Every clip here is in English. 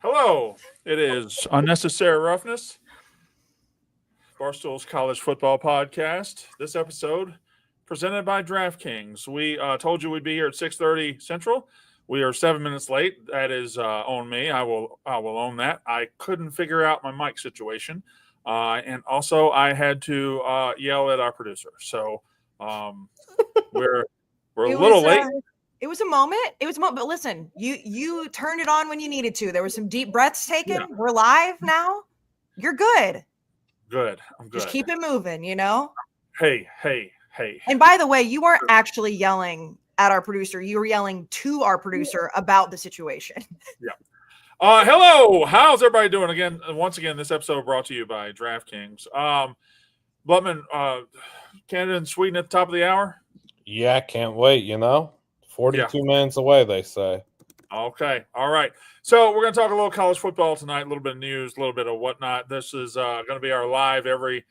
Hello. It is Unnecessary Roughness, Barstool's college football podcast. This episode presented by DraftKings. We told you we'd be here at 6:30 Central. We are 7 minutes late. That is on me. I will own that. I couldn't figure out my mic situation, and also I had to yell at our producer. So we're a It little was late. it was a moment. But listen, you turned it on when you needed to. There were some deep breaths taken. Yeah. We're live now. You're good. Good. I'm good. Just keep it moving, you know? Hey. And by the way, you weren't actually yelling at our producer. You were yelling to our producer about the situation. Yeah. Hello. How's everybody doing? Again, once again, this episode brought to you by DraftKings. Blutman, Canada and Sweden at the top of the hour. Yeah, can't wait, 42 minutes away, they say. Okay. All right. So we're going to talk a little college football tonight, a little bit of news, a little bit of whatnot. This is going to be our live every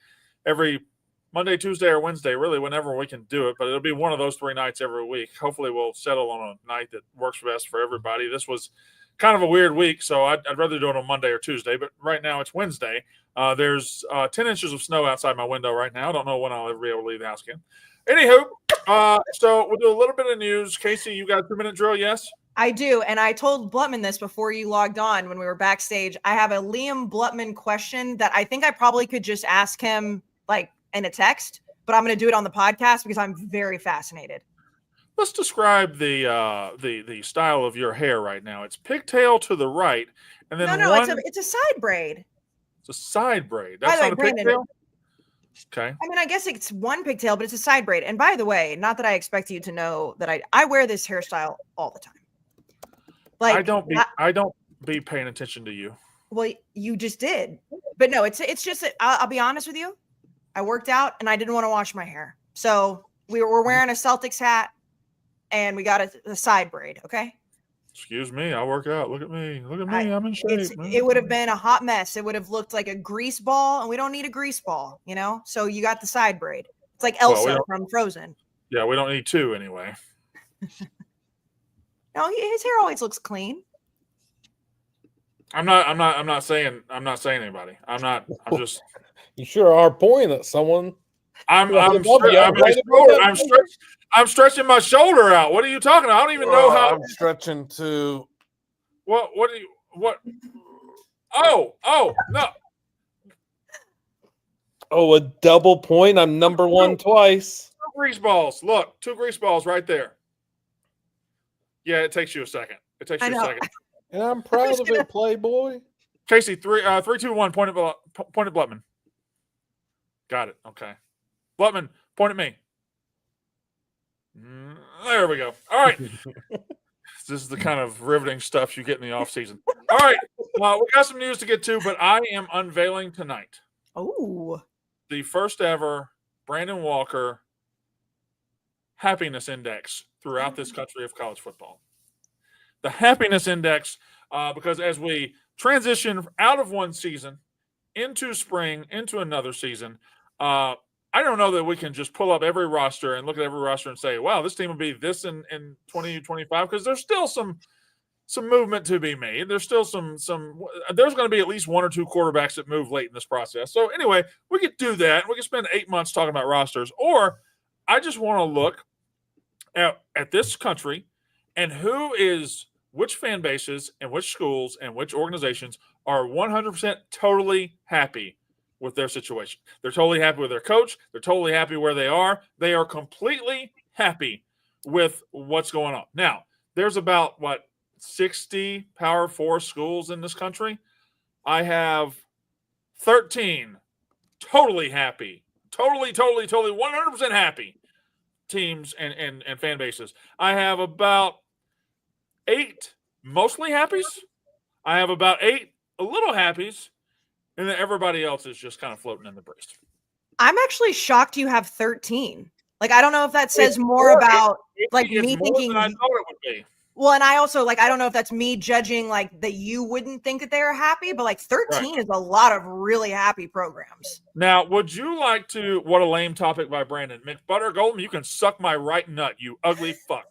Monday, Tuesday, or Wednesday, really, whenever we can do it. But it'll be one of those 3 nights every week. Hopefully we'll settle on a night that works best for everybody. This was kind of a weird week, so I'd rather do it on Monday or Tuesday. But right now it's Wednesday. There's 10 inches of snow outside my window right now. I don't know when I'll ever be able to leave the house again. Anywho, so we'll do a little bit of news. Kayce, you got a 2-minute drill, yes? I do. And I told Blutman this before you logged on when we were backstage. I have a Liam Blutman question that I think I probably could just ask him like in a text, but I'm going to do it on the podcast because I'm very fascinated. Let's describe the style of your hair right now. It's pigtail to the right, and then it's a side braid. It's a side braid. That's not a pigtail? Okay. I mean, I guess it's one pigtail, but it's a side braid. And by the way, not that I expect you to know that I wear this hairstyle all the time. Like I don't be paying attention to you. Well, you just did. But no, it's just I'll be honest with you. I worked out and I didn't want to wash my hair. So we were wearing a Celtics hat and we got a side braid, okay? Excuse me, I work out. Look at me. I'm in shape. It would have been a hot mess. It would have looked like a grease ball, and we don't need a grease ball, So you got the side braid. It's like Elsa from Frozen. Yeah, we don't need 2 anyway. No, his hair always looks clean. I'm not saying anybody. I'm just. You sure are pointing at someone. I'm stretching my shoulder out. What are you talking about? I don't even know how. I'm stretching to. What do you? What? Oh no. Oh, a double point. I'm number 1 twice. 2 grease balls. Look, 2 grease balls right there. Yeah, it takes you a second. A second. And I'm proud of it, Playboy. Kayce, 3, 2, 1. Point at Blutman. Got it. Okay. Blutman, point at me. There we go. All right. This is the kind of riveting stuff you get in the off season. All right. We got some news to get to, but I am unveiling tonight. Oh. The first ever Brandon Walker happiness index throughout this country of college football. The happiness index, because as we transition out of one season into spring, into another season, I don't know that we can just pull up every roster and look at every roster and say, wow, this team will be this in 2025, because there's still some movement to be made. There's still there's going to be at least 1 or 2 quarterbacks that move late in this process. So anyway, we could do that. We could spend 8 months talking about rosters, or I just want to look at this country and which fan bases and which schools and which organizations are 100% totally happy with their situation. They're totally happy with their coach. They're totally happy where they are. They are completely happy with what's going on. Now, there's about, 60 Power 4 schools in this country. I have 13 totally happy, totally 100% happy teams and fan bases. I have about 8 mostly happies. I have about 8 a little happies, and then everybody else is just kind of floating in the breeze. I'm actually shocked you have 13. Like, I don't know if that says more about me thinking. I thought it would be. Well, and I also I don't know if that's me judging that you wouldn't think that they are happy, but 13 is a lot of really happy programs. Now, would you like to? What a lame topic by Brandon. McButter Golden, you can suck my right nut, you ugly fuck.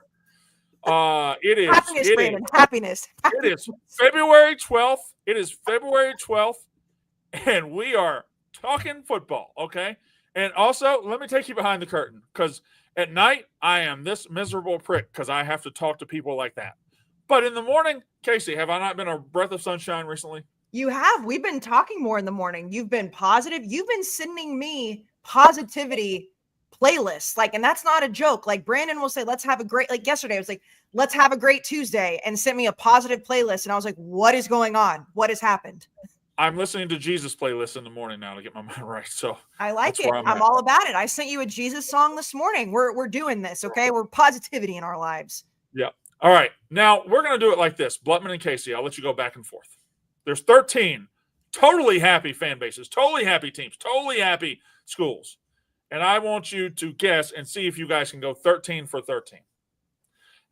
Happiness, Brandon. Happiness. It is February 12th. It is February 12th, and we are talking football, okay? And also, let me take you behind the curtain, because at night, I am this miserable prick because I have to talk to people like that. But in the morning, Kayce, have I not been a breath of sunshine recently? You have. We've been talking more in the morning. You've been positive. You've been sending me positivity playlists. Like, and that's not a joke. Like, Brandon will say, let's have a great, like yesterday, I was like, let's have a great Tuesday, and sent me a positive playlist. And I was like, what is going on? What has happened? I'm listening to Jesus playlists in the morning now to get my mind right. So I like it. I'm all about it. I sent you a Jesus song this morning. We're doing this, okay? We're positivity in our lives. Yeah. All right. Now we're going to do it like this. Blutman and Kayce, I'll let you go back and forth. There's 13 totally happy fan bases, totally happy teams, totally happy schools. And I want you to guess and see if you guys can go 13 for 13.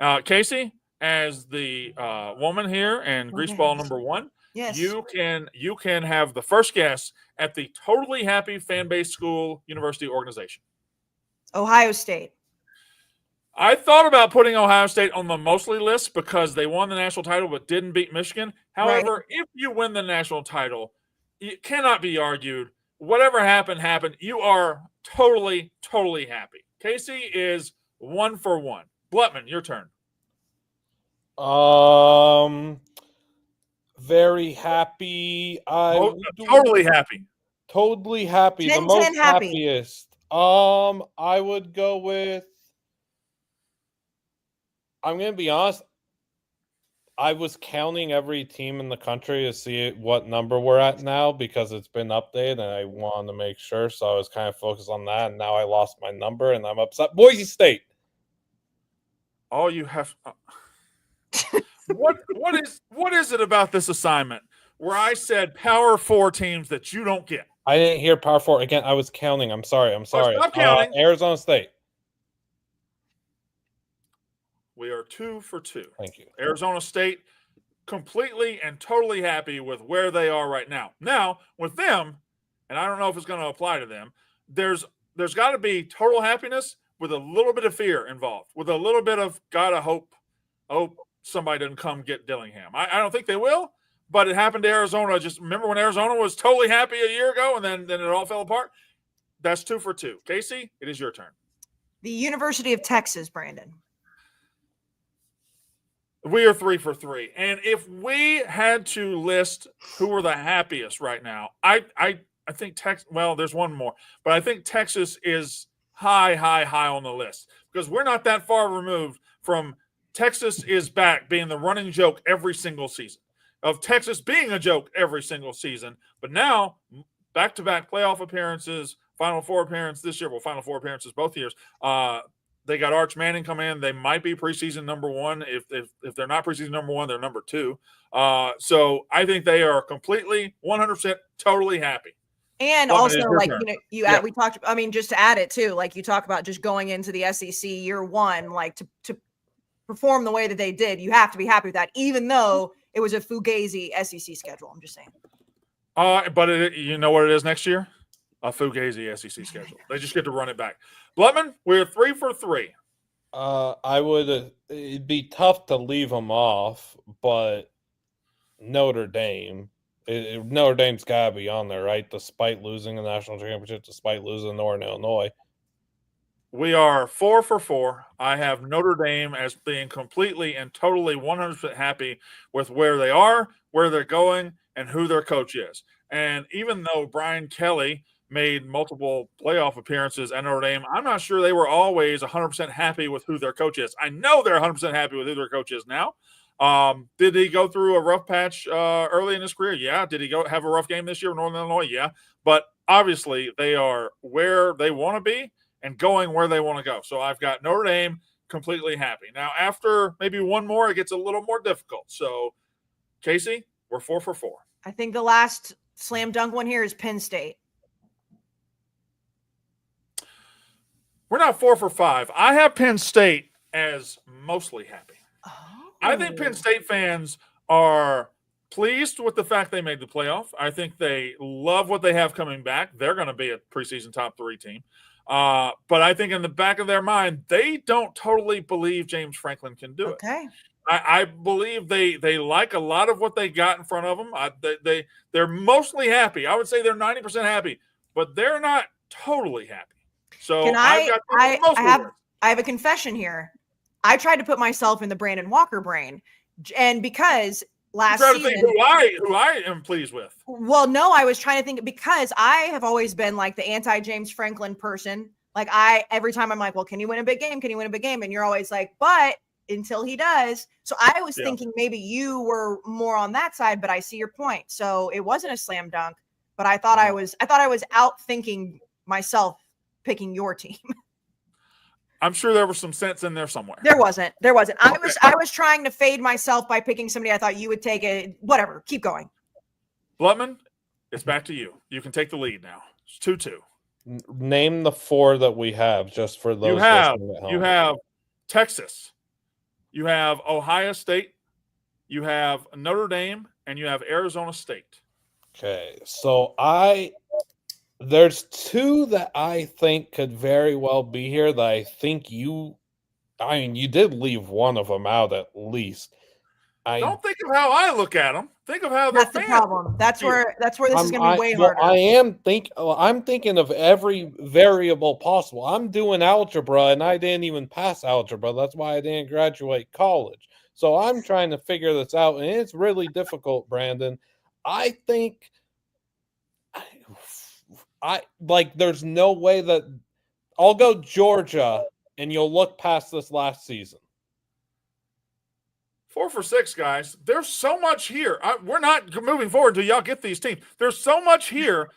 Kayce, as the woman here and greaseball number one, yes, you can have the first guess at the totally happy fan base school, university, organization. Ohio State. I thought about putting Ohio State on the mostly list because they won the national title but didn't beat Michigan. However, if you win the national title, it cannot be argued. Whatever happened, happened. You are totally, totally happy. Kayce is 1 for 1. Blutman, your turn. Very happy. Totally happy. Totally happy. The most happiest. I would go with. I'm going to be honest. I was counting every team in the country to see what number we're at now because it's been updated and I wanted to make sure. So I was kind of focused on that. And now I lost my number and I'm upset. Boise State. Oh, you have. What is it about this assignment where I said Power 4 teams that you don't get? I didn't hear Power 4 again. I was counting. I'm sorry. Stop counting. Arizona State. We are 2 for 2. Thank you. Arizona State, completely and totally happy with where they are right now. Now, with them, and I don't know if it's going to apply to them, there's got to be total happiness with a little bit of fear involved, with a little bit of gotta hope somebody doesn't come get Dillingham. I don't think they will, but it happened to Arizona. Just remember when Arizona was totally happy a year ago and then it all fell apart? That's 2 for 2. Kayce, it is your turn. The University of Texas, Brandon. We are 3 for 3. And if we had to list who are the happiest right now, I think Texas, well, there's one more, but I think Texas is high on the list because we're not that far removed from Texas is back being the running joke every single season, of Texas being a joke every single season. But now, back-to-back playoff appearances, Final Four appearance this year, well, Final Four appearances both years. They got Arch Manning come in. They might be preseason number 1. If they're not preseason number 1, they're number 2. So I think they are completely 100% totally happy. And also, like, we talked, I mean, just to add it too, like you talk about just going into the SEC year one, like to perform the way that they did, you have to be happy with that, even though it was a fugazi SEC schedule. I'm just saying. But you know what it is next year? A fugazi SEC schedule. They just get to run it back. Blutman, we're 3 for 3. It'd be tough to leave them off, but Notre Dame. Notre Dame's got to be on there, right? Despite losing the national championship, despite losing Northern Illinois. We are 4 for 4. I have Notre Dame as being completely and totally 100% happy with where they are, where they're going, and who their coach is. And even though Brian Kelly made multiple playoff appearances at Notre Dame, I'm not sure they were always 100% happy with who their coach is. I know they're 100% happy with who their coach is now. Did he go through a rough patch early in his career? Yeah. Did he go have a rough game this year in Northern Illinois? Yeah. But obviously they are where they want to be and going where they want to go. So I've got Notre Dame completely happy. Now, after maybe one more, it gets a little more difficult. So, Kayce, we're 4 for 4. I think the last slam dunk one here is Penn State. We're not 4 for 5. I have Penn State as mostly happy. Oh. I think Penn State fans are pleased with the fact they made the playoff. I think they love what they have coming back. They're going to be a preseason top 3 team. But I think in the back of their mind, they don't totally believe James Franklin can do it. Okay. I believe they like a lot of what they got in front of them. They're mostly happy. I would say they're 90% happy, but they're not totally happy. So I have a confession here. I tried to put myself in the Brandon Walker brain, and because last season, think who I am pleased with. Well, no, I was trying to think because I have always been like the anti James Franklin person. Like every time I'm like, well, can you win a big game? Can you win a big game? And you're always like, but until he does. So I was thinking maybe you were more on that side, but I see your point. So it wasn't a slam dunk, but I thought I was out thinking myself picking your team. I'm sure there was some sense in there somewhere. There wasn't. I was trying to fade myself by picking somebody I thought you would take it. Whatever. Keep going. Blutman, it's back to you. You can take the lead now. It's 2-2. Name the 4 that we have just for those. You have Texas. You have Ohio State. You have Notre Dame, and you have Arizona State. Okay. So there's 2 that I think could very well be here that I think you did leave one of them out at least. Don't think of how I look at them. Think of how they're the problem. That's where this is going to be way harder. I'm thinking of every variable possible. I'm doing algebra and I didn't even pass algebra. That's why I didn't graduate college. So I'm trying to figure this out, and it's really difficult, Brandon. I think there's no way that I'll go Georgia, and you'll look past this last season. 4 for 6, guys. There's so much here. We're not moving forward until y'all get these teams. There's so much here.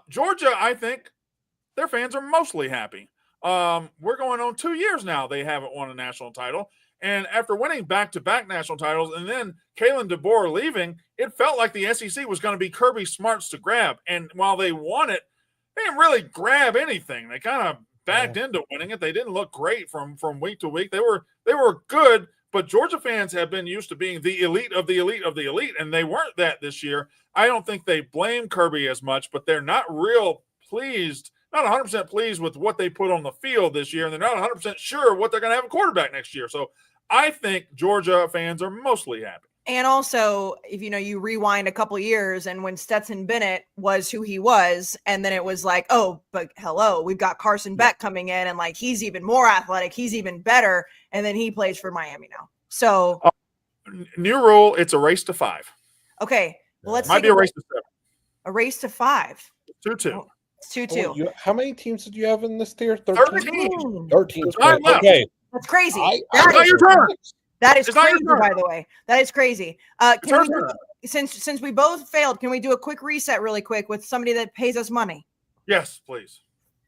Georgia, I think their fans are mostly happy. We're going on 2 years now. They haven't won a national title. And after winning back-to-back national titles and then Kalen DeBoer leaving, it felt like the SEC was going to be Kirby Smart's to grab. And while they won it, they didn't really grab anything. They kind of backed into winning it. They didn't look great from week to week. They were good. But Georgia fans have been used to being the elite of the elite of the elite, and they weren't that this year. I don't think they blame Kirby as much, but they're not real pleased, not 100% pleased with what they put on the field this year, and they're not 100% sure what they're going to have a quarterback next year. So I think Georgia fans are mostly happy. And also, if you rewind a couple years and when Stetson Bennett was who he was, and then it was like, oh, but hello, we've got Carson Beck coming in, and like he's even more athletic, he's even better, and then he plays for Miami now. So new rule, it's a race to 5. Okay. Well, let's might be a race to 7. A race to 5. 2-2. Oh, it's 2-2. How many teams did you have in this tier? 13. 13. Okay. That's crazy. It's not your turn. That is crazy, by the way. That is crazy. Can we since we both failed, can we do a quick reset really quick with somebody that pays us money? Yes, please.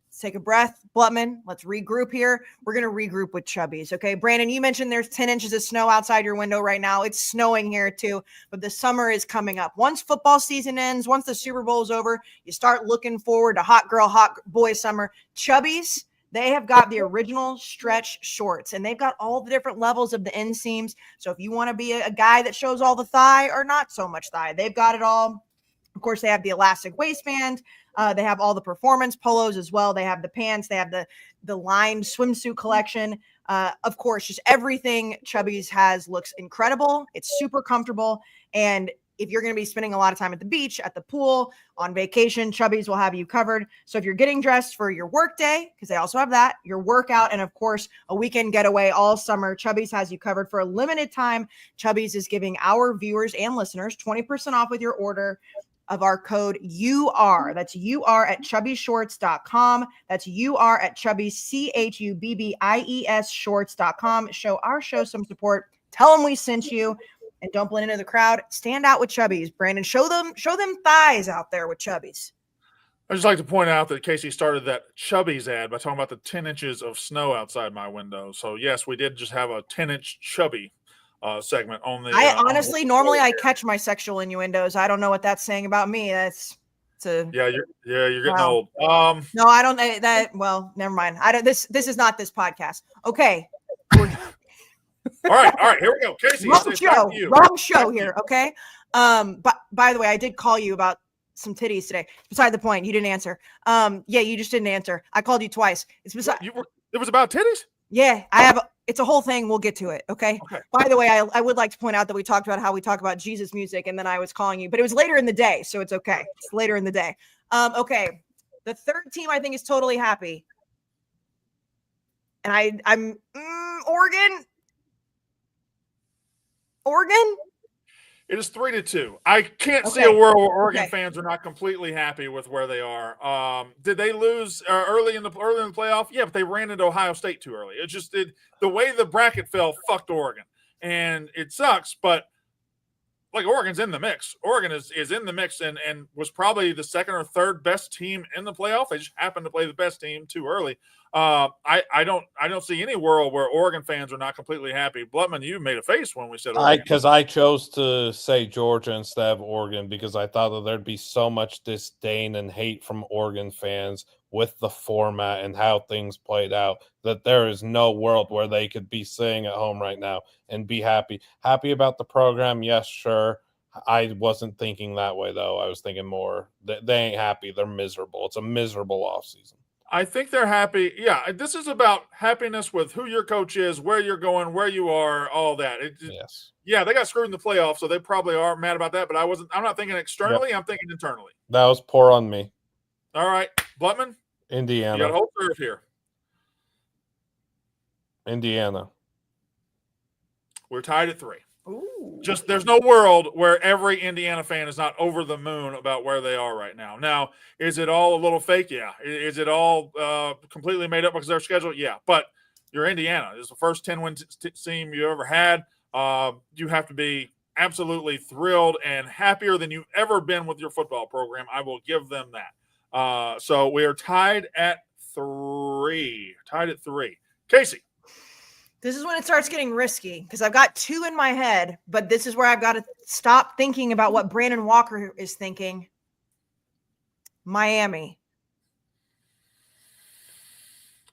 Let's take a breath. Blutman, let's regroup here. We're going to regroup with Chubbies, okay? Brandon, you mentioned there's 10 inches of snow outside your window right now. It's snowing here too, but the summer is coming up. Once football season ends, once the Super Bowl is over, you start looking forward to hot girl, hot boy summer. Chubbies, they have got the original stretch shorts, and they've got all the different levels of the inseams. So if you want to be a guy that shows all the thigh or not so much thigh, they've got it all. Of course, they have the elastic waistband. They have all the performance polos as well. They have the pants. They have the lined swimsuit collection. Of course, just everything Chubbies has looks incredible. It's super comfortable. And if you're going to be spending a lot of time at the beach, at the pool, on vacation, Chubbies will have you covered. So if you're getting dressed for your work day, because they also have that, your workout, and of course, a weekend getaway all summer, Chubbies has you covered. For a limited time, Chubbies is giving our viewers and listeners 20% off with your order of our code UR. That's UR at chubbyshorts.com. That's UR at chubbies, CHUBBIES shorts.com. Show our show some support. Tell them we sent you. And don't blend into the crowd. Stand out with Chubbies, Brandon. Show them thighs out there with Chubbies. I'd just like to point out that Kayce started that Chubbies ad by talking about the 10 inches of snow outside my window. So, yes, we did just have a 10-inch chubby segment on the I honestly, normally I catch my sexual innuendos. I don't know what that's saying about me. You're getting old. No, I don't that. Well, never mind. I don't. This is not this podcast. Okay. All right, here we go. Kayce, wrong show here, okay? But by the way, I did call you about some titties today. Beside the point. You didn't answer. Yeah, you just didn't answer. I called you twice. It's beside. It was about titties? Yeah, it's a whole thing. We'll get to it. Okay. By the way, I would like to point out that we talked about how we talk about Jesus music, and then I was calling you, but it was later in the day, so it's okay. It's later in the day. Okay. The third team I think is totally happy. And I'm Oregon. It is 3-2. I can't see a world where Oregon fans are not completely happy with where they are. Did they lose early in the playoff? Yeah, but they ran into Ohio State too early. It just the way the bracket fell fucked Oregon, and it sucks. But like Oregon's in the mix. Oregon is in the mix and was probably the second or third best team in the playoff. They just happened to play the best team too early. I don't see any world where Oregon fans are not completely happy. Blutman, you made a face when we said Oregon. Because I chose to say Georgia instead of Oregon because I thought that there'd be so much disdain and hate from Oregon fans with the format and how things played out that there is no world where they could be sitting at home right now and be happy. Happy about the program, yes, sure. I wasn't thinking that way, though. I was thinking more they ain't happy. They're miserable. It's a miserable offseason. I think they're happy. Yeah, this is about happiness with who your coach is, where you're going, where you are, all that. Yes. Yeah, they got screwed in the playoffs, so they probably are mad about that. But I'm not thinking externally. Yep. I'm thinking internally. That was poor on me. All right, Blutman. Indiana. You got a whole serve here. Indiana. We're tied at 3. Ooh. Just there's no world where every Indiana fan is not over the moon about where they are right now. Now, is it all a little fake? Yeah. Is it all completely made up because of their schedule? Yeah. But you're Indiana. It's the first 10-win team you ever had. You have to be absolutely thrilled and happier than you've ever been with your football program. I will give them that. So we are tied at 3. Tied at 3. Kayce. This is when it starts getting risky because I've got 2 in my head, but this is where I've got to stop thinking about what Brandon Walker is thinking. Miami.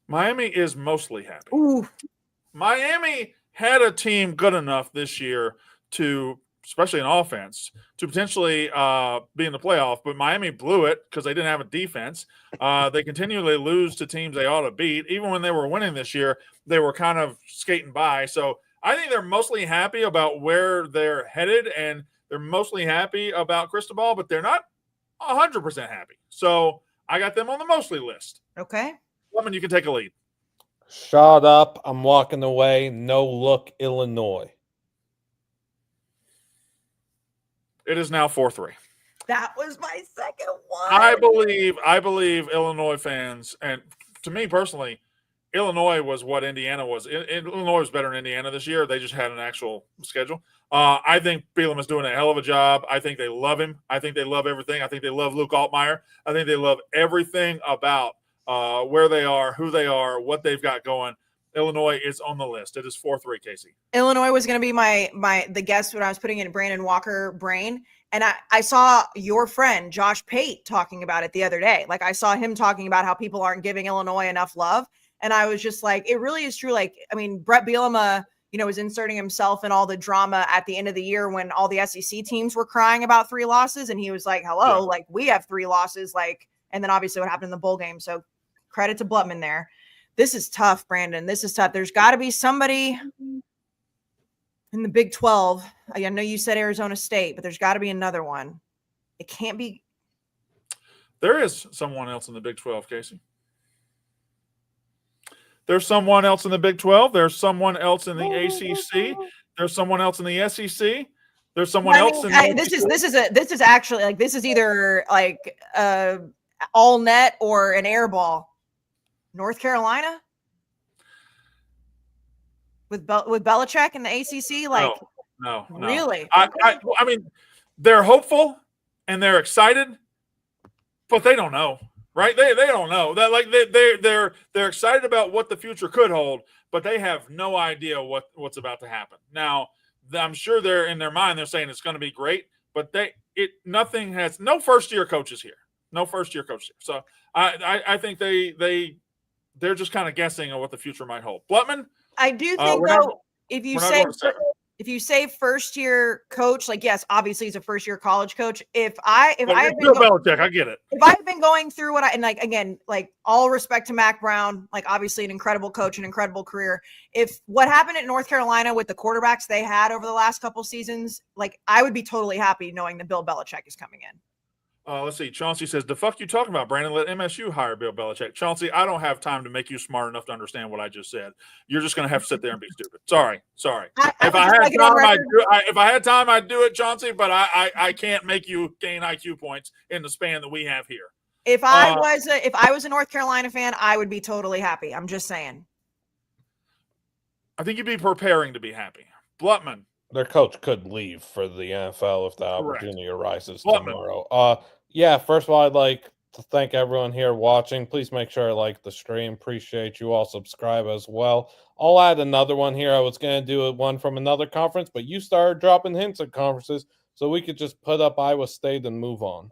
Miami is mostly happy. Ooh. Miami had a team good enough this year to, especially in offense, to potentially be in the playoff, but Miami blew it because they didn't have a defense. They continually lose to teams they ought to beat. Even when they were winning this year, they were kind of skating by. So I think they're mostly happy about where they're headed, and they're mostly happy about Cristobal, but they're not 100% happy. So I got them on the mostly list. Okay. Woman, you can take a lead. Shut up. I'm walking away. No look, Illinois. It is now 4-3. That was my second one. I believe Illinois fans, and to me personally, Illinois was what Indiana was. Illinois was better than Indiana this year. They just had an actual schedule. I think Bielema is doing a hell of a job. I think they love him. I think they love everything. I think they love Luke Altmaier. I think they love everything about where they are, who they are, what they've got going. Illinois is on the list. It is 4-3, Kayce. Illinois was going to be the guess when I was putting in Brandon Walker brain. And I saw your friend, Josh Pate, talking about it the other day. Like I saw him talking about how people aren't giving Illinois enough love. And I was just like, it really is true. Like, I mean, Brett Bielema, was inserting himself in all the drama at the end of the year when all the SEC teams were crying about 3 losses. And he was like, hello, like we have 3 losses. Like, and then obviously what happened in the bowl game. So credit to Blutman there. This is tough, Brandon. This is tough. There's got to be somebody in the Big 12. I know you said Arizona State, but there's got to be another one. It can't be. There is someone else in the Big 12, Kayce. There's someone else in the Big 12. There's someone else in the ACC. There's someone else in the SEC. There's someone else in the this is actually like this is either like all net or an air ball. North Carolina with Belichick in the ACC, like no, really. I mean, they're hopeful and they're excited, but they don't know, right? They don't know that. Like they're excited about what the future could hold, but they have no idea what's about to happen. Now, I'm sure they're in their mind. They're saying it's going to be great, but no first year coaches here. No first year coaches here. So I think they're just kind of guessing on what the future might hold. Blutman? I do think, though, if you say if you say first year coach, like yes, obviously he's a first year college coach. If I had Bill Belichick, I get it. if I had been going through what and like again, like all respect to Mac Brown, like obviously an incredible coach, an incredible career. If what happened at North Carolina with the quarterbacks they had over the last couple seasons, like I would be totally happy knowing that Bill Belichick is coming in. Let's see. Chauncey says, the fuck you talking about, Brandon? Let MSU hire Bill Belichick. Chauncey, I don't have time to make you smart enough to understand what I just said. You're just going to have to sit there and be stupid. Sorry. If I had time, I'd do it, Chauncey, but I can't make you gain IQ points in the span that we have here. If I was a North Carolina fan, I would be totally happy. I'm just saying. I think you'd be preparing to be happy. Blutman. Their coach could leave for the NFL if the opportunity arises tomorrow. Yeah, first of all, I'd like to thank everyone here watching. Please make sure to like the stream. Appreciate you all. Subscribe as well. I'll add another one here. I was going to do one from another conference, but you started dropping hints at conferences, so we could just put up Iowa State and move on.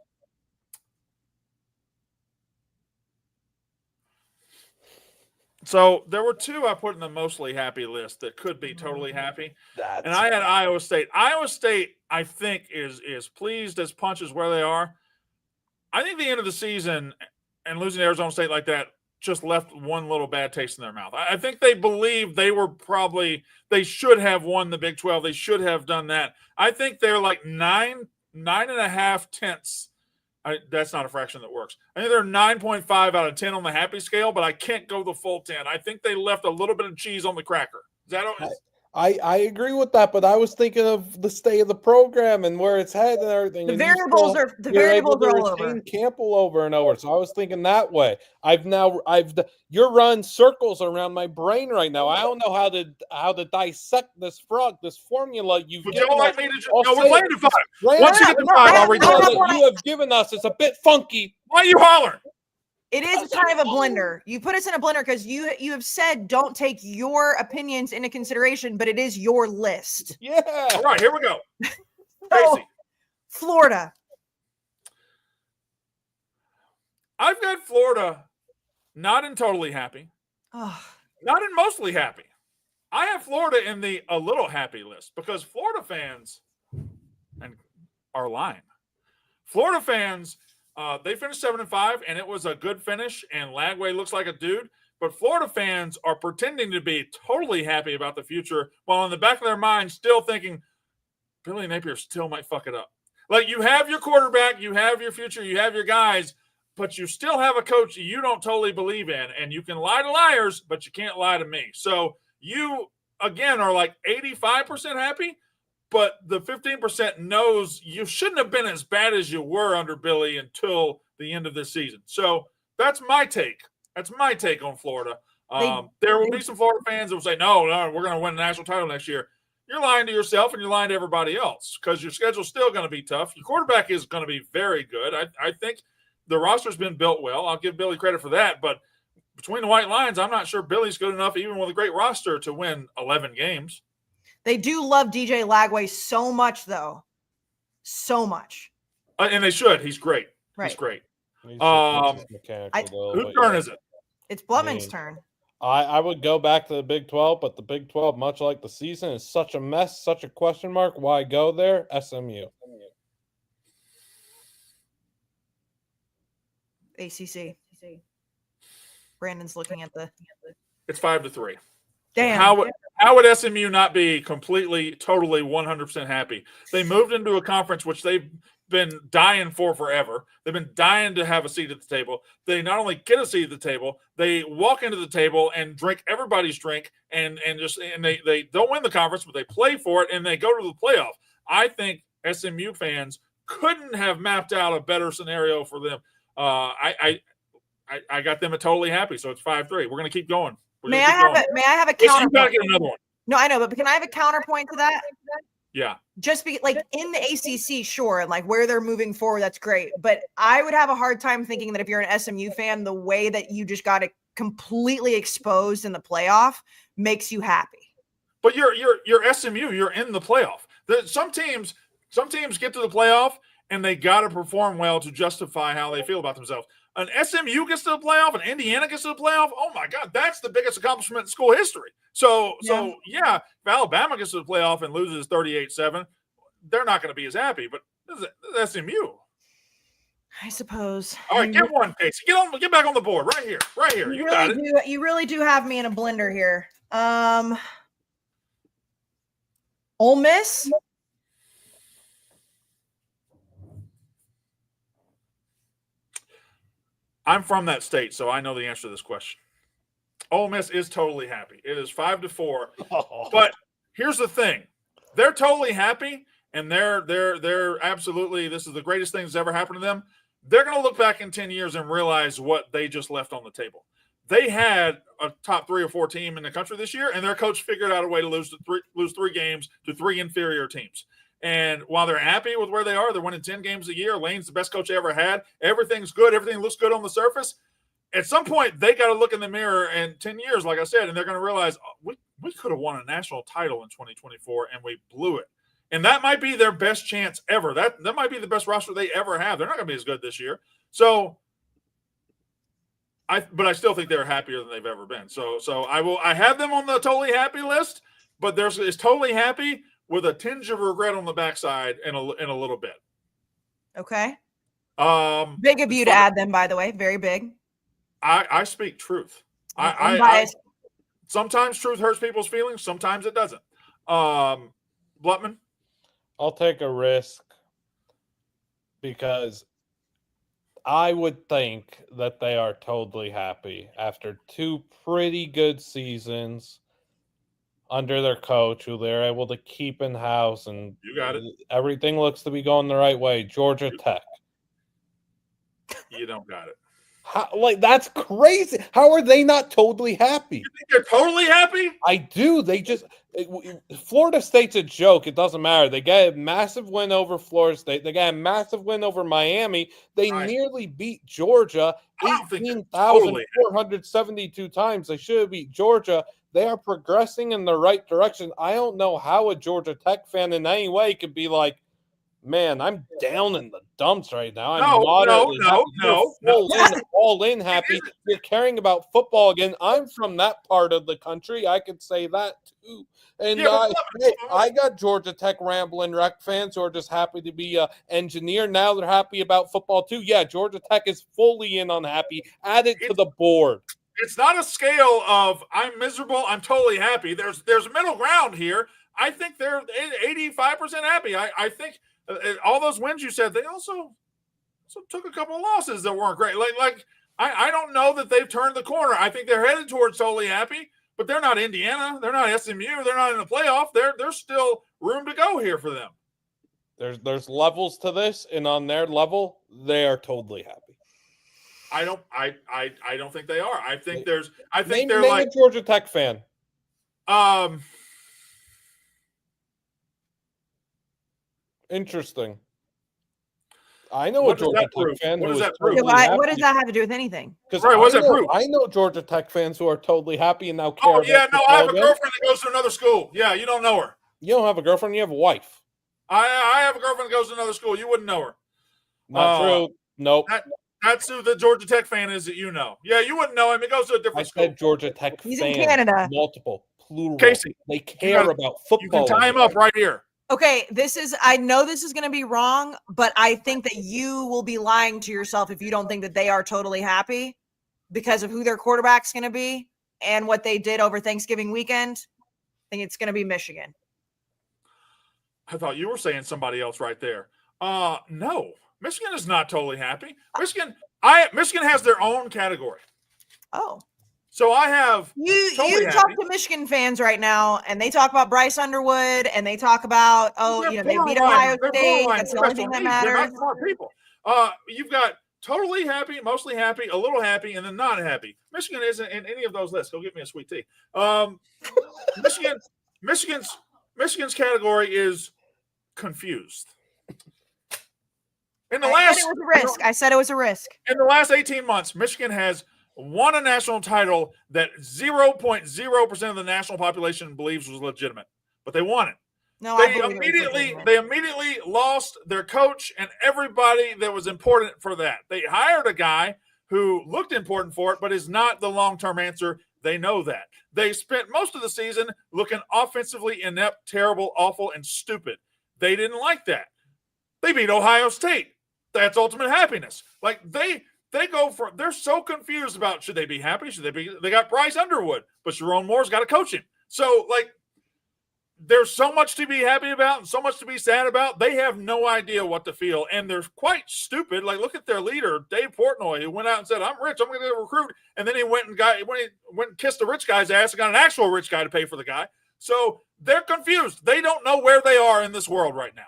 So there were two I put in the mostly happy list that could be totally happy. And I had Iowa State. Iowa State, I think, is pleased as punches where they are. I think the end of the season and losing to Arizona State like that just left one little bad taste in their mouth. I think they believe they should have won the Big 12. They should have done that. I think they're like 9.5 tenths. That's not a fraction that works. I think they're 9.5 out of 10 on the happy scale, but I can't go the full 10. I think they left a little bit of cheese on the cracker. Is that I agree with that, but I was thinking of the state of the program and where it's headed and everything. The variables are all over. Campbell over and over. So I was thinking that way. You're running circles around my brain right now. I don't know how to dissect this formula you've given us. We're playing to 5. Once you get to 5, I'll read that you have given us is a bit funky. Why are you hollering? It is kind of a blender. You put us in a blender because you have said don't take your opinions into consideration, but it is your list. Yeah. All right, here we go. So, Florida. I've got Florida not in totally happy, not in mostly happy. I have Florida in the a little happy list because Florida fans are lying. Florida fans. They finished 7-5, and it was a good finish, and Lagway looks like a dude. But Florida fans are pretending to be totally happy about the future while in the back of their mind still thinking Billy Napier still might fuck it up. Like, you have your quarterback, you have your future, you have your guys, but you still have a coach you don't totally believe in. And you can lie to liars, but you can't lie to me. So you, again, are like 85% happy. But the 15% knows you shouldn't have been as bad as you were under Billy until the end of this season. So that's my take. That's my take on Florida. There will be some Florida fans that will say, no, we're going to win the national title next year. You're lying to yourself and you're lying to everybody else because your schedule's still going to be tough. Your quarterback is going to be very good. I think the roster's been built well. I'll give Billy credit for that. But between the white lines, I'm not sure Billy's good enough, even with a great roster, to win 11 games. They do love DJ Lagway so much, though. So much. And they should. He's great. Right. He's great. Whose turn is it? It's Blutman's turn. I would go back to the Big 12, but the Big 12, much like the season, is such a mess, such a question mark. Why go there? SMU. ACC. Brandon's looking at the. It's 5-3. Damn. How would SMU not be completely, totally, 100% happy? They moved into a conference which they've been dying for forever. They've been dying to have a seat at the table. They not only get a seat at the table, they walk into the table and drink everybody's drink and they don't win the conference, but they play for it and they go to the playoff. I think SMU fans couldn't have mapped out a better scenario for them. I got them at totally happy, so it's 5-3. We're going to keep going. May I have a counterpoint? You gotta get another one. No, I know, but can I have a counterpoint to that? Yeah. Just be like in the ACC, sure, and like where they're moving forward, that's great. But I would have a hard time thinking that if you're an SMU fan, the way that you just got it completely exposed in the playoff makes you happy. But you're SMU. You're in the playoff. Some teams get to the playoff and they got to perform well to justify how they feel about themselves. an SMU gets to the playoff, an Indiana gets to the playoff, oh my God, that's the biggest accomplishment in school history. So if Alabama gets to the playoff and loses 38-7, they're not going to be as happy. But this is SMU. I suppose. All right, get one, Kayce. Get back on the board right here. You really got it. You really do have me in a blender here. Ole Miss. I'm from that state, so I know the answer to this question. Ole Miss is totally happy. It is 5-4. Oh. But here's the thing: they're totally happy, and they're absolutely. This is the greatest thing that's ever happened to them. They're going to look back in 10 years and realize what they just left on the table. They had a top 3 or 4 team in the country this year, and their coach figured out a way to lose 3 games to 3 inferior teams. And while they're happy with where they are, they're winning 10 games a year. Lane's the best coach they ever had. Everything's good. Everything looks good on the surface. At some point, they got to look in the mirror in 10 years, like I said, and they're going to realize we could have won a national title in 2024, and we blew it. And that might be their best chance ever. That might be the best roster they ever have. They're not going to be as good this year. So, but I still think they're happier than they've ever been. So I have them on the totally happy list, but it's totally happy with a tinge of regret on the backside in a little bit. Okay. Big of you to add them, by the way. Very big. I speak truth. I sometimes truth hurts people's feelings. Sometimes it doesn't. Blutman? I'll take a risk because I would think that they are totally happy after 2 pretty good seasons under their coach, who they're able to keep in house, and you got it. Everything looks to be going the right way. Georgia Tech. You don't got it. That's crazy. How are they not totally happy? You think they're totally happy? I do. Florida State's a joke. It doesn't matter. They got a massive win over Florida State. They got a massive win over Miami. They nearly beat Georgia 18,472 times. They should have beat Georgia. They are progressing in the right direction. I don't know how a Georgia Tech fan in any way could be like, man, I'm down in the dumps right now. I'm moderately happy. All in happy. You're caring about football again. I'm from that part of the country. I could say that too. And I got Georgia Tech rambling rec fans who are just happy to be an engineer. Now they're happy about football too. Yeah, Georgia Tech is fully in on happy. Add it to the board. It's not a scale of I'm miserable, I'm totally happy. There's middle ground here. I think they're 85% happy. I think all those wins you said, they also took a couple of losses that weren't great. I don't know that they've turned the corner. I think they're headed towards totally happy, but they're not Indiana. They're not SMU. They're not in the playoff. There's still room to go here for them. There's levels to this, and on their level, they are totally happy. I don't think they are. I think they're a Georgia Tech fan. Interesting. I know a Georgia Tech fan. What does that prove? What does that have to do with anything? Because what does that prove? I know Georgia Tech fans who are totally happy and now care. Oh yeah, no, I have a girlfriend that goes to another school. Yeah, you don't know her. You don't have a girlfriend. You have a wife. I have a girlfriend that goes to another school. You wouldn't know her. Not true. Nope. That's who the Georgia Tech fan is that you know. Yeah, you wouldn't know him. He goes to a different school. I said Georgia Tech He's fan. in Canada. Multiple. Plural. Kayce, they care about football. You can tie him up right here. Okay, I know this is going to be wrong, but I think that you will be lying to yourself if you don't think that they are totally happy because of who their quarterback's going to be and what they did over Thanksgiving weekend. I think it's going to be Michigan. I thought you were saying somebody else right there. No, Michigan is not totally happy. Michigan has their own category. Oh. So I have you talk to Michigan fans right now, and they talk about Bryce Underwood, and they talk about they beat Ohio State. That's the only thing that matters. They're not smart people. You've got totally happy, mostly happy, a little happy, and then not happy. Michigan isn't in any of those lists. Go get me a sweet tea. Michigan's category is confused. I said it was a risk. I said it was a risk. In the last 18 months, Michigan has won a national title that 0.0% of the national population believes was legitimate, but they won it. No, they immediately lost their coach and everybody that was important for that. They hired a guy who looked important for it, but is not the long-term answer. They know that. They spent most of the season looking offensively inept, terrible, awful, and stupid. They didn't like that. They beat Ohio State. That's ultimate happiness. Like they go for, they're so confused about should they be happy? They got Bryce Underwood, but Sharon Moore's got to coach him. So like there's so much to be happy about and so much to be sad about. They have no idea what to feel, and they're quite stupid. Like look at their leader, Dave Portnoy, who went out and said, "I'm rich. I'm going to recruit," and then he went and kissed a rich guy's ass and got an actual rich guy to pay for the guy. So they're confused. They don't know where they are in this world right now.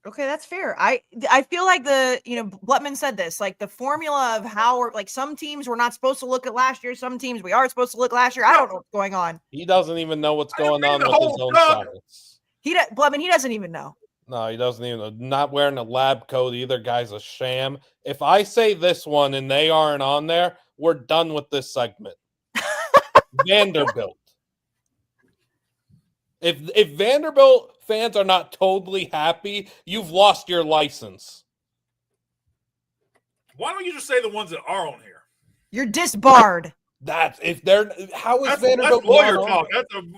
Okay, that's fair. I feel like Blutman said this, like the formula of how we're like some teams we're not supposed to look at last year, some teams we are supposed to look last year. I don't know what's going on. He doesn't even know what's going on with his own science. Blutman, he doesn't even know. No, he doesn't even know. Not wearing a lab coat either. Guy's a sham. If I say this one and they aren't on there, we're done with this segment. Vanderbilt. If Vanderbilt fans are not totally happy, you've lost your license. Why don't you just say the ones that are on here? You're disbarred. That's if they're how is that's Vanderbilt lawyer talk?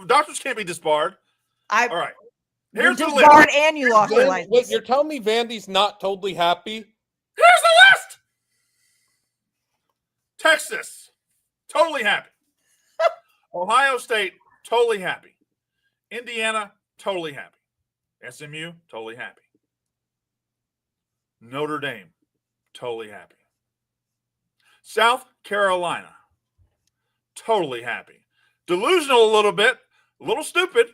Doctors can't be disbarred. All right. Here's the disbarred list. And you lost your license. Wait, you're telling me Vandy's not totally happy? Here's the list. Texas, totally happy. Ohio State, totally happy. Indiana, totally happy. SMU, totally happy. Notre Dame, totally happy. South Carolina, totally happy. Delusional a little bit, a little stupid.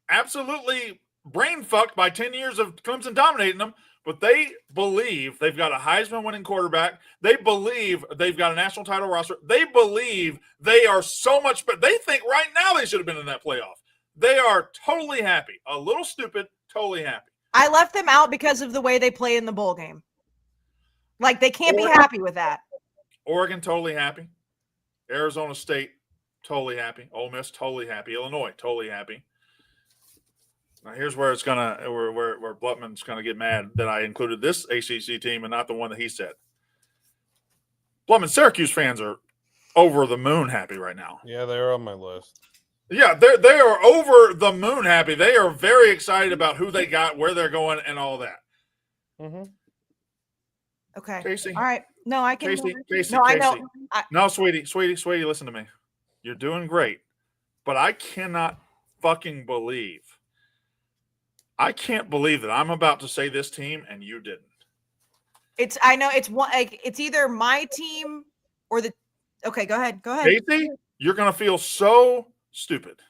Absolutely brain fucked by 10 years of Clemson dominating them, but they believe they've got a Heisman winning quarterback. They believe they've got a national title roster. They believe they are so much better. They think right now they should have been in that playoff. They are totally happy. A little stupid, totally happy. I left them out because of the way they played in the bowl game. Like, they can't be happy with that. Oregon, totally happy. Arizona State, totally happy. Ole Miss, totally happy. Illinois, totally happy. Now, here's where it's where Blutman's gonna get mad that I included this ACC team and not the one that he said. Blutman, Syracuse fans are over the moon happy right now. Yeah, they're on my list. Yeah, they are over the moon happy. They are very excited about who they got, where they're going, and all that. Mm-hmm. Okay. Kayce. All right. No, I can. Kayce, no, Kayce. I know. No, sweetie, listen to me. You're doing great, but I cannot fucking believe. I can't believe that I'm about to say this team and you didn't. I know it's one. Like, it's either my team or the. Okay, go ahead. Kayce, you're gonna feel so stupid.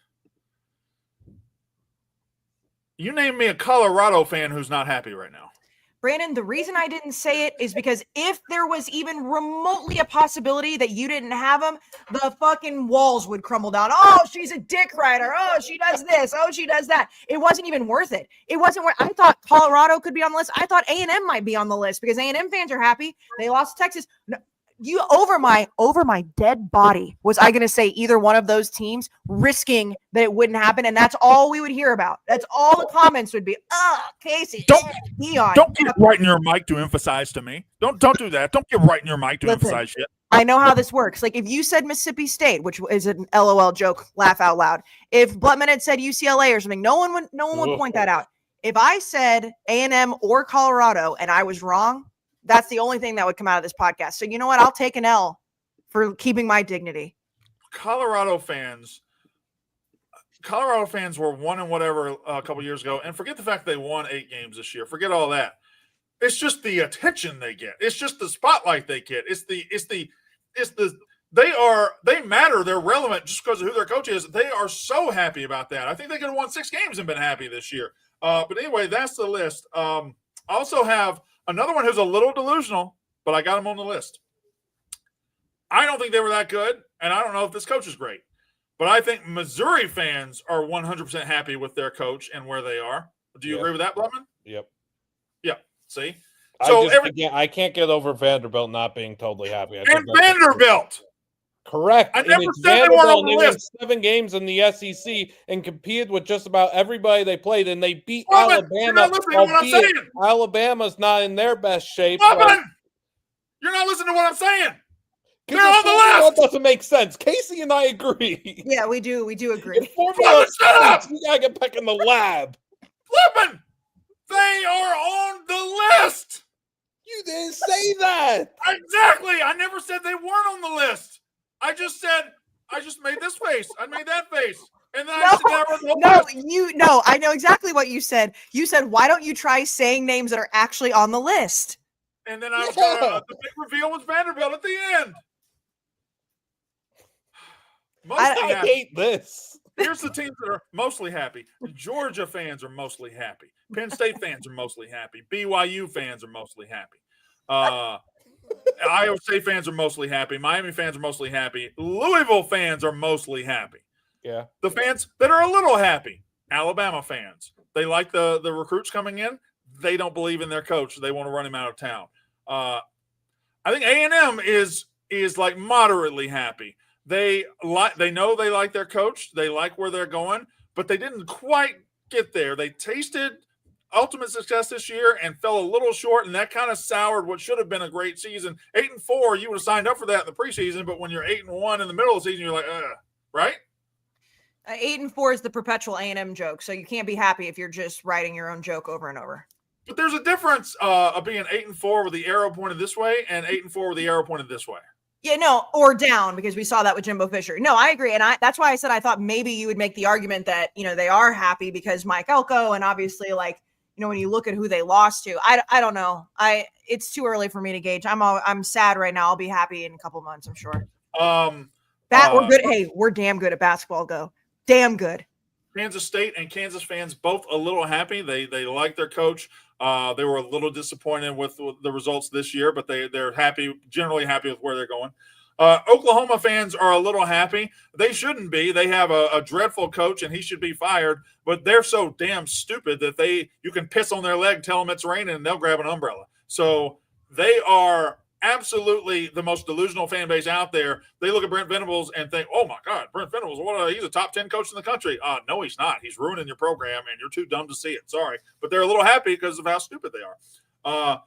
You name me a Colorado fan who's not happy right now. Brandon, the reason I didn't say it is because if there was even remotely a possibility that you didn't have them, the fucking walls would crumble down. Oh, she's a dick rider. Oh, she does this. Oh, she does that. It wasn't even worth it. It wasn't worth. I thought Colorado could be on the list. I thought A&M might be on the list because A&M fans are happy. They lost to Texas. No, you over my dead body was I going to say either one of those teams, risking that it wouldn't happen, and that's all we would hear about. That's all the comments would be. Kayce, don't get right in your mic to emphasize to me. Don't do that. Don't get right in your mic to emphasize shit. I know how this works. Like if you said Mississippi State, which is an LOL joke, laugh out loud. If Blutman had said UCLA or something, no one would point that out. If I said A&M or Colorado and I was wrong, that's the only thing that would come out of this podcast. So you know what? I'll take an L for keeping my dignity. Colorado fans were 1 and whatever a couple years ago, and forget the fact they won 8 games this year. Forget all that. It's just the attention they get. It's just the spotlight they get. They matter. They're relevant just because of who their coach is. They are so happy about that. I think they could have won 6 games and been happy this year. But anyway, that's the list. I also have another one who's a little delusional, but I got him on the list. I don't think they were that good, and I don't know if this coach is great. But I think Missouri fans are 100% happy with their coach and where they are. Do you agree with that, Blutman? Yep. Yeah. See? So I can't get over Vanderbilt not being totally happy. And Vanderbilt. Correct. I never said they weren't on the list. Won 7 games in the SEC and competed with just about everybody they played, and they beat Alabama. Alabama's not in their best shape. You're not listening to what I'm saying. They're Because on the list. doesn't make sense. Kayce and I agree. Yeah, we do agree. If formula Shut up! stinks, we gotta get back in the lab. Flippin'! They are on the list. You didn't say that. Exactly. I never said they weren't on the list. I just made this face. I made that face. And then I said that was the whole list. I know exactly what you said. You said, why don't you try saying names that are actually on the list? And then I was the big reveal was Vanderbilt at the end. I hate this. Here's the teams that are mostly happy. Georgia fans are mostly happy. Penn State fans are mostly happy. BYU fans are mostly happy. Iowa State fans are mostly happy. Miami fans are mostly happy. Louisville fans are mostly happy. Yeah. The fans that are a little happy, Alabama fans. They like the recruits coming in. They don't believe in their coach. They want to run him out of town. I think A&M is like moderately happy. They know they like their coach. They like where they're going, but they didn't quite get there. They tasted ultimate success this year and fell a little short, and that kind of soured what should have been a great season. 8-4, you would have signed up for that in the preseason, but when you're 8-1 in the middle of the season, you're like, right? 8-4 is the perpetual A&M joke, so you can't be happy if you're just writing your own joke over and over. But there's a difference of being 8-4 with the arrow pointed this way and 8-4 with the arrow pointed this way. Yeah, no, or down, because we saw that with Jimbo Fisher. No, I agree. And that's why I said I thought maybe you would make the argument that, they are happy because Mike Elko, and obviously, like, when you look at who they lost to, I don't know. It's too early for me to gauge. I'm sad right now. I'll be happy in a couple months, I'm sure. We're good. Hey, we're damn good at basketball, go. Damn good. Kansas State and Kansas fans both a little happy. They like their coach. They were a little disappointed with the results this year, but they're happy, generally happy with where they're going. Oklahoma fans are a little happy. They shouldn't be. They have a dreadful coach, and he should be fired. But they're so damn stupid that you can piss on their leg, tell them it's raining, and they'll grab an umbrella. So they are absolutely the most delusional fan base out there. They look at Brent Venables and think, "Oh my God, Brent Venables! He's a top 10 coach in the country." No, he's not. He's ruining your program, and you're too dumb to see it. Sorry, but they're a little happy because of how stupid they are.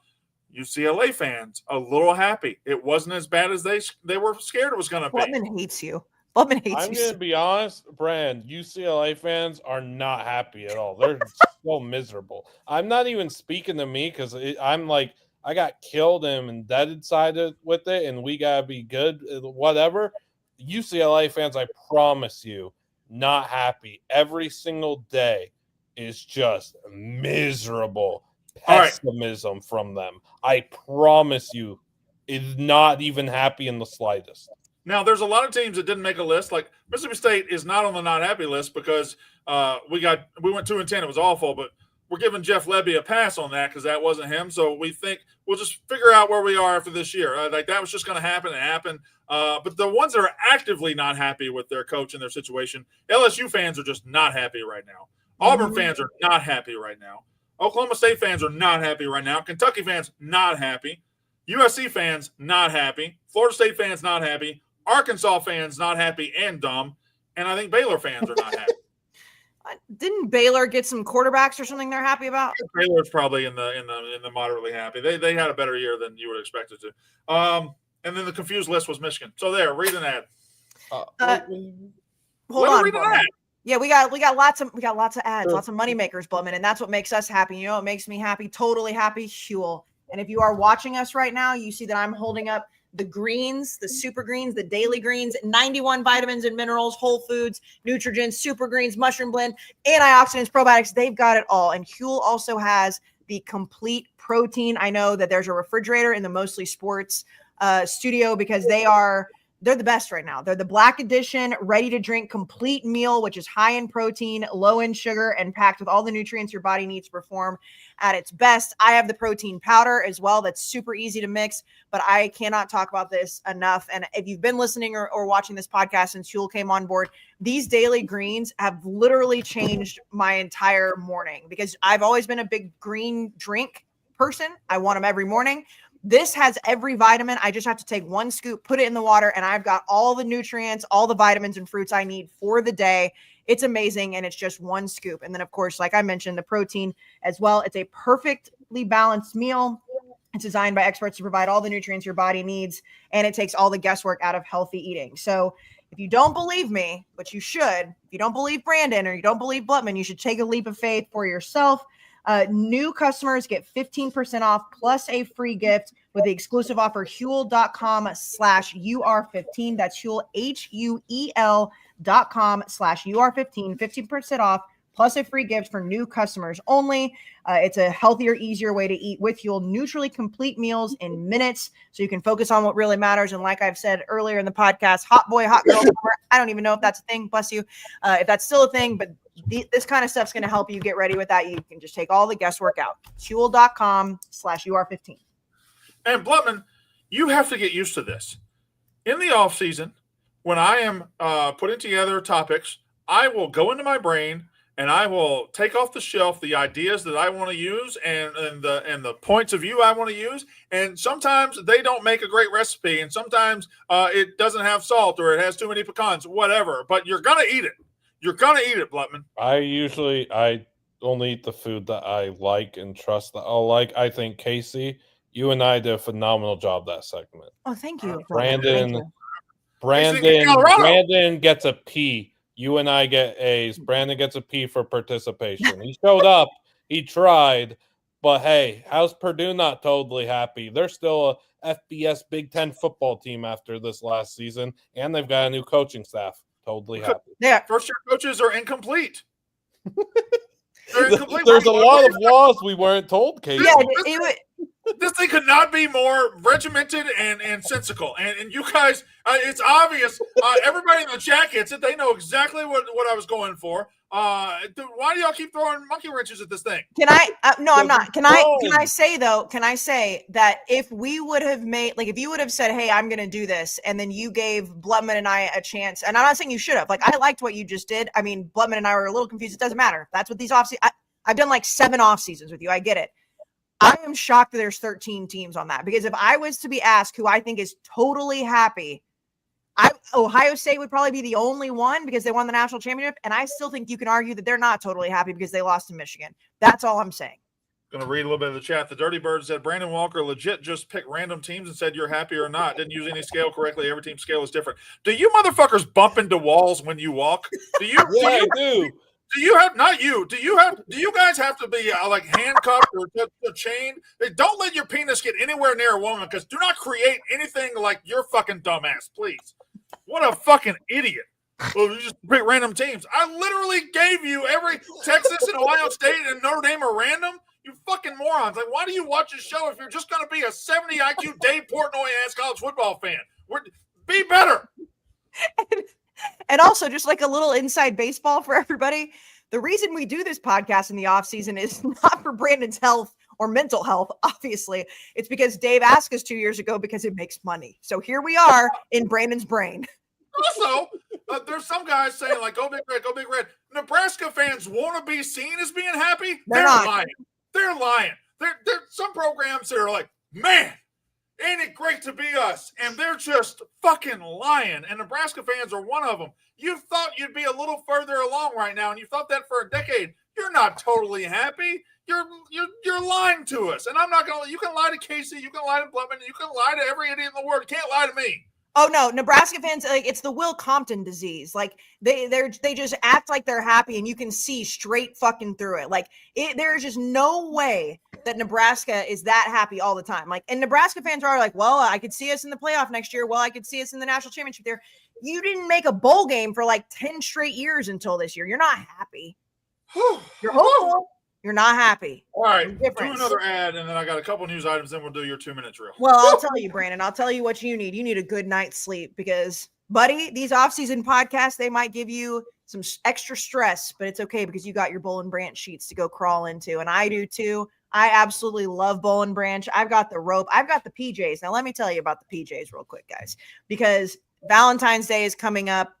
UCLA fans a little happy. It wasn't as bad as they were scared it was going to be. Butman hates you. Butman hates you. I'm going to be honest, Brand. UCLA fans are not happy at all. They're so miserable. I'm not even speaking to me because I'm like, I got killed and indebted sided with it, and we got to be good, whatever. UCLA fans, I promise you, not happy. Every single day is just miserable pessimism from them. I promise you, is not even happy in the slightest. Now, there's a lot of teams that didn't make a list. Like Mississippi State is not on the not happy list because we went 2-10. It was awful, but we're giving Jeff Lebby a pass on that because that wasn't him. So we think we'll just figure out where we are after this year. Like that was just going to happen and happen. But the ones that are actively not happy with their coach and their situation, LSU fans are just not happy right now. Auburn fans are not happy right now. Oklahoma State fans are not happy right now. Kentucky fans not happy. USC fans not happy. Florida State fans not happy. Arkansas fans not happy and dumb. And I think Baylor fans are not happy. Didn't Baylor get some quarterbacks or something they're happy about? Baylor's probably in the moderately happy. They had a better year than you would expect it to. And then the confused list was Michigan. So there, read an ad. Hold on. Read an ad. Yeah, we got lots of ads, lots of money makers, Bowman, and that's what makes us happy. You know, it makes me happy, totally happy, Huel. And if you are watching us right now, you see that I'm holding up the greens, the super greens, the daily greens, 91 vitamins and minerals, whole foods, nutrients, super greens, mushroom blend, antioxidants, probiotics. They've got it all. And Huel also has the complete protein. I know that there's a refrigerator in the Mostly Sports studio because they're the best right now. They're the Black Edition, ready to drink complete meal, which is high in protein, low in sugar, and packed with all the nutrients your body needs to perform at its best. I have the protein powder as well. That's super easy to mix, but I cannot talk about this enough. And if you've been listening or watching this podcast since Huel came on board, these daily greens have literally changed my entire morning because I've always been a big green drink person. I want them every morning. This has every vitamin. I just have to take one scoop, put it in the water, and I've got all the nutrients, all the vitamins and fruits I need for the day. It's amazing, and it's just one scoop. And then, of course, like I mentioned, the protein as well. It's a perfectly balanced meal. It's designed by experts to provide all the nutrients your body needs, and it takes all the guesswork out of healthy eating. So if you don't believe me, but you should, if you don't believe Brandon or you don't believe Blutman, you should take a leap of faith for yourself. New customers get 15% off plus a free gift with the exclusive offer Huel.com/UR15. That's Huel, HUEL.com/UR15, 15% off plus a free gift for new customers only. It's a healthier, easier way to eat with Huel. Neutrally complete meals in minutes, so you can focus on what really matters. And like I've said earlier in the podcast, hot boy, hot girl summer. I don't even know if that's a thing, bless you, if that's still a thing, but this kind of stuff's going to help you get ready with that. You can just take all the guesswork out. Huel.com/UR15. And Blutman, you have to get used to this. In the off season, when I am putting together topics, I will go into my brain and I will take off the shelf the ideas that I want to use and the points of view I want to use. And sometimes they don't make a great recipe, and sometimes it doesn't have salt or it has too many pecans, whatever. But you're gonna eat it. You're gonna eat it, Blutman. I only eat the food that I like and trust that I'll like. I think Kayce, you and I did a phenomenal job that segment. Oh, thank you, Brandon. Thank you. Brandon gets a P. You and I get A's. Brandon gets a P for participation. He showed up. He tried. But hey, how's Purdue not totally happy? They're still a FBS Big Ten football team after this last season, and they've got a new coaching staff. Totally happy. Yeah. First-year coaches are incomplete. They're incomplete. There's a lot of laws we weren't told, Kayce. Yeah, this thing could not be more regimented and sensical. And you guys, it's obvious. Everybody in the chat gets it. They know exactly what I was going for. Why do y'all keep throwing monkey wrenches at this thing? Can I? No, I'm not. Can I say though? Can I say that if we would have made, like, if you would have said, "Hey, I'm going to do this," and then you gave Blutman and I a chance, and I'm not saying you should have. Like, I liked what you just did. I mean, Blutman and I were a little confused. It doesn't matter. That's what these I've done like 7 off seasons with you. I get it. I am shocked that there's 13 teams on that, because if I was to be asked who I think is totally happy, Ohio State would probably be the only one because they won the national championship. And I still think you can argue that they're not totally happy because they lost to Michigan. That's all I'm saying. Going to read a little bit of the chat. The Dirty Bird said, Brandon Walker legit just picked random teams and said, you're happy or not. Didn't use any scale correctly. Every team's scale is different. Do you motherfuckers bump into walls when you walk? Do you? Yeah, I do. Do you have, not you, do you guys have to be like handcuffed or chained? Don't let your penis get anywhere near a woman, because do not create anything like your fucking dumbass, please. What a fucking idiot. Well, you just pick random teams. I literally gave you every Texas and Ohio State and Notre Dame are random. You fucking morons. Like, why do you watch this show if you're just going to be a 70 IQ Dave Portnoy-ass college football fan? Be better. And also, just like a little inside baseball for everybody, the reason we do this podcast in the off season is not for Brandon's health or mental health, obviously. It's because Dave asked us 2 years ago because it makes money. So here we are in Brandon's brain. Also, there's some guys saying, like, go Big Red, go Big Red. Nebraska fans want to be seen as being happy. They're lying. They're lying. There's some programs that are like, man, ain't it great to be us? And they're just fucking lying. And Nebraska fans are one of them. You thought you'd be a little further along right now, and you thought that for a decade. You're not totally happy. You're lying to us. And I'm not going to. You can lie to Kayce. You can lie to Blutman. You can lie to every idiot in the world. You can't lie to me. Oh no, Nebraska fans, like, it's the Will Compton disease. Like they just act like they're happy, and you can see straight fucking through it. Like there's just no way that Nebraska is that happy all the time. Like, and Nebraska fans are like, well, I could see us in the playoff next year. Well, I could see us in the national championship there. You didn't make a bowl game for like 10 straight years until this year. You're not happy. You're hopeful. You're not happy. All right, do another ad, and then I got a couple news items, then we'll do your 2-minute drill. Well, I'll tell you, Brandon, I'll tell you what you need. You need a good night's sleep because, buddy, these off-season podcasts, they might give you some extra stress, but it's okay because you got your Boll and Branch sheets to go crawl into, and I do too. I absolutely love Boll and Branch. I've got the rope. I've got the PJs. Now, let me tell you about the PJs real quick, guys, because Valentine's Day is coming up.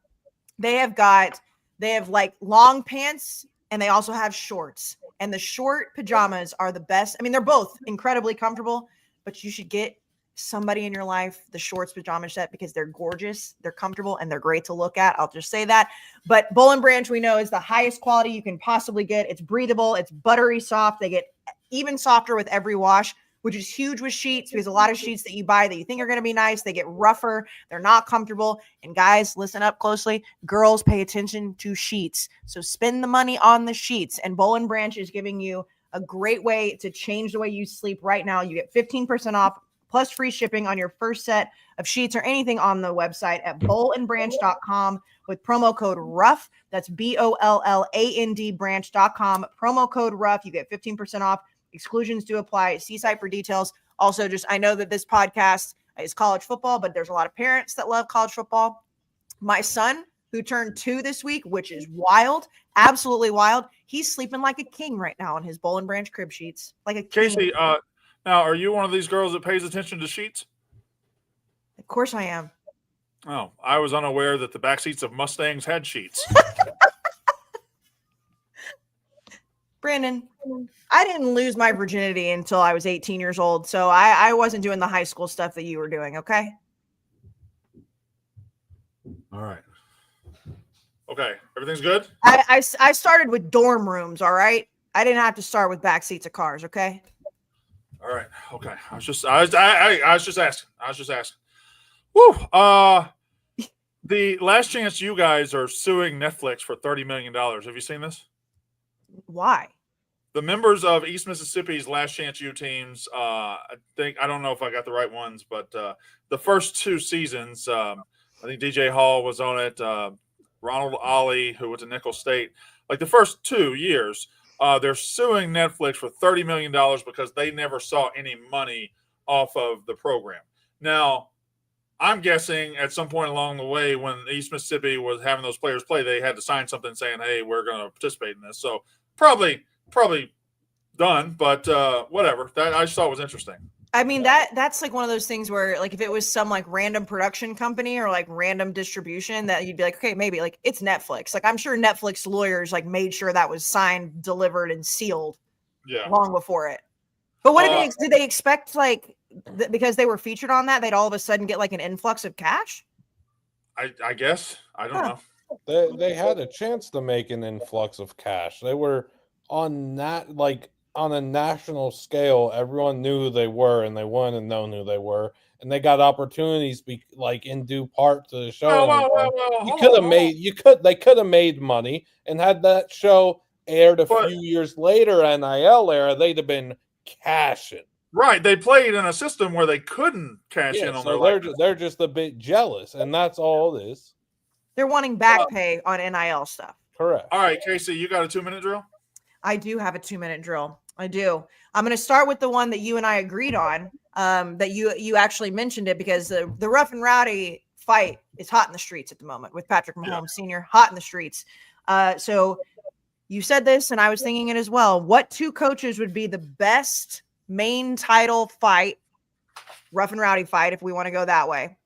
They have like long pants, and they also have shorts. And the short pajamas are the best. I mean, they're both incredibly comfortable, but you should get somebody in your life the shorts pajama set because they're gorgeous, they're comfortable, and they're great to look at. I'll just say that. But Boll and Branch, we know, is the highest quality you can possibly get. It's breathable. It's buttery soft. They get even softer with every wash. which is huge with sheets because a lot of sheets that you buy that you think are going to be nice, they get rougher, they're not comfortable. And guys, listen up closely. Girls, pay attention to sheets. So spend the money on the sheets. And Boll & Branch is giving you a great way to change the way you sleep right now. You get 15% off plus free shipping on your first set of sheets or anything on the website at bollandbranch.com with promo code RUFF. That's BOLLAND branch.com. Promo code RUFF. You get 15% off. Exclusions do apply. See site for details. Also, I know that this podcast is college football, but there's a lot of parents that love college football. My son, who turned 2 this week, which is wild, absolutely wild. He's sleeping like a king right now on his Boll & Branch crib sheets. Like a king. Kayce, now, are you one of these girls that pays attention to sheets? Of course I am. Oh, I was unaware that the back seats of Mustangs had sheets. Brandon, I didn't lose my virginity until I was 18 years old, so I wasn't doing the high school stuff that you were doing, okay? All right. Okay, everything's good? I started with dorm rooms, all right? I didn't have to start with back seats of cars, okay? All right. Okay. I was just asking. Woo. The last chance you guys are suing Netflix for $30 million. Have you seen this? Why? The members of East Mississippi's Last Chance U teams, I don't know if I got the right ones, but the first 2 seasons, I think DJ Hall was on it, Ronald Ollie, who went to Nicholls State. Like the first 2 years, they're suing Netflix for $30 million because they never saw any money off of the program. Now, I'm guessing at some point along the way when East Mississippi was having those players play, they had to sign something saying, hey, we're going to participate in this. So probably done, but whatever. That I just thought was interesting. I mean, that's like one of those things where, like, if it was some like random production company or like random distribution, that you'd be like, okay, maybe, like, it's Netflix. Like, I'm sure Netflix lawyers like made sure that was signed, delivered, and sealed long before it. But what did they expect, like, because they were featured on that, they'd all of a sudden get like an influx of cash? I guess. I don't know. They had a chance to make an influx of cash. They were on that, like, on a national scale. Everyone knew who they were, and they wanted to know who they were, and they got opportunities, like in due part to the show. They could have made money, and had that show aired a few years later, NIL era, they'd have been cashing. Right, they played in a system where they couldn't cash in on they're just a bit jealous, and that's all it is. They're wanting back pay on NIL stuff. Correct. All right, Kayce, you got a 2-minute drill? I do have a 2-minute drill. I do. I'm going to start with the one that you and I agreed on, that you actually mentioned it, because the rough and rowdy fight is hot in the streets at the moment with Patrick Mahomes Sr., hot in the streets. So you said this, and I was thinking it as well. What 2 coaches would be the best main title fight, rough and rowdy fight, if we want to go that way?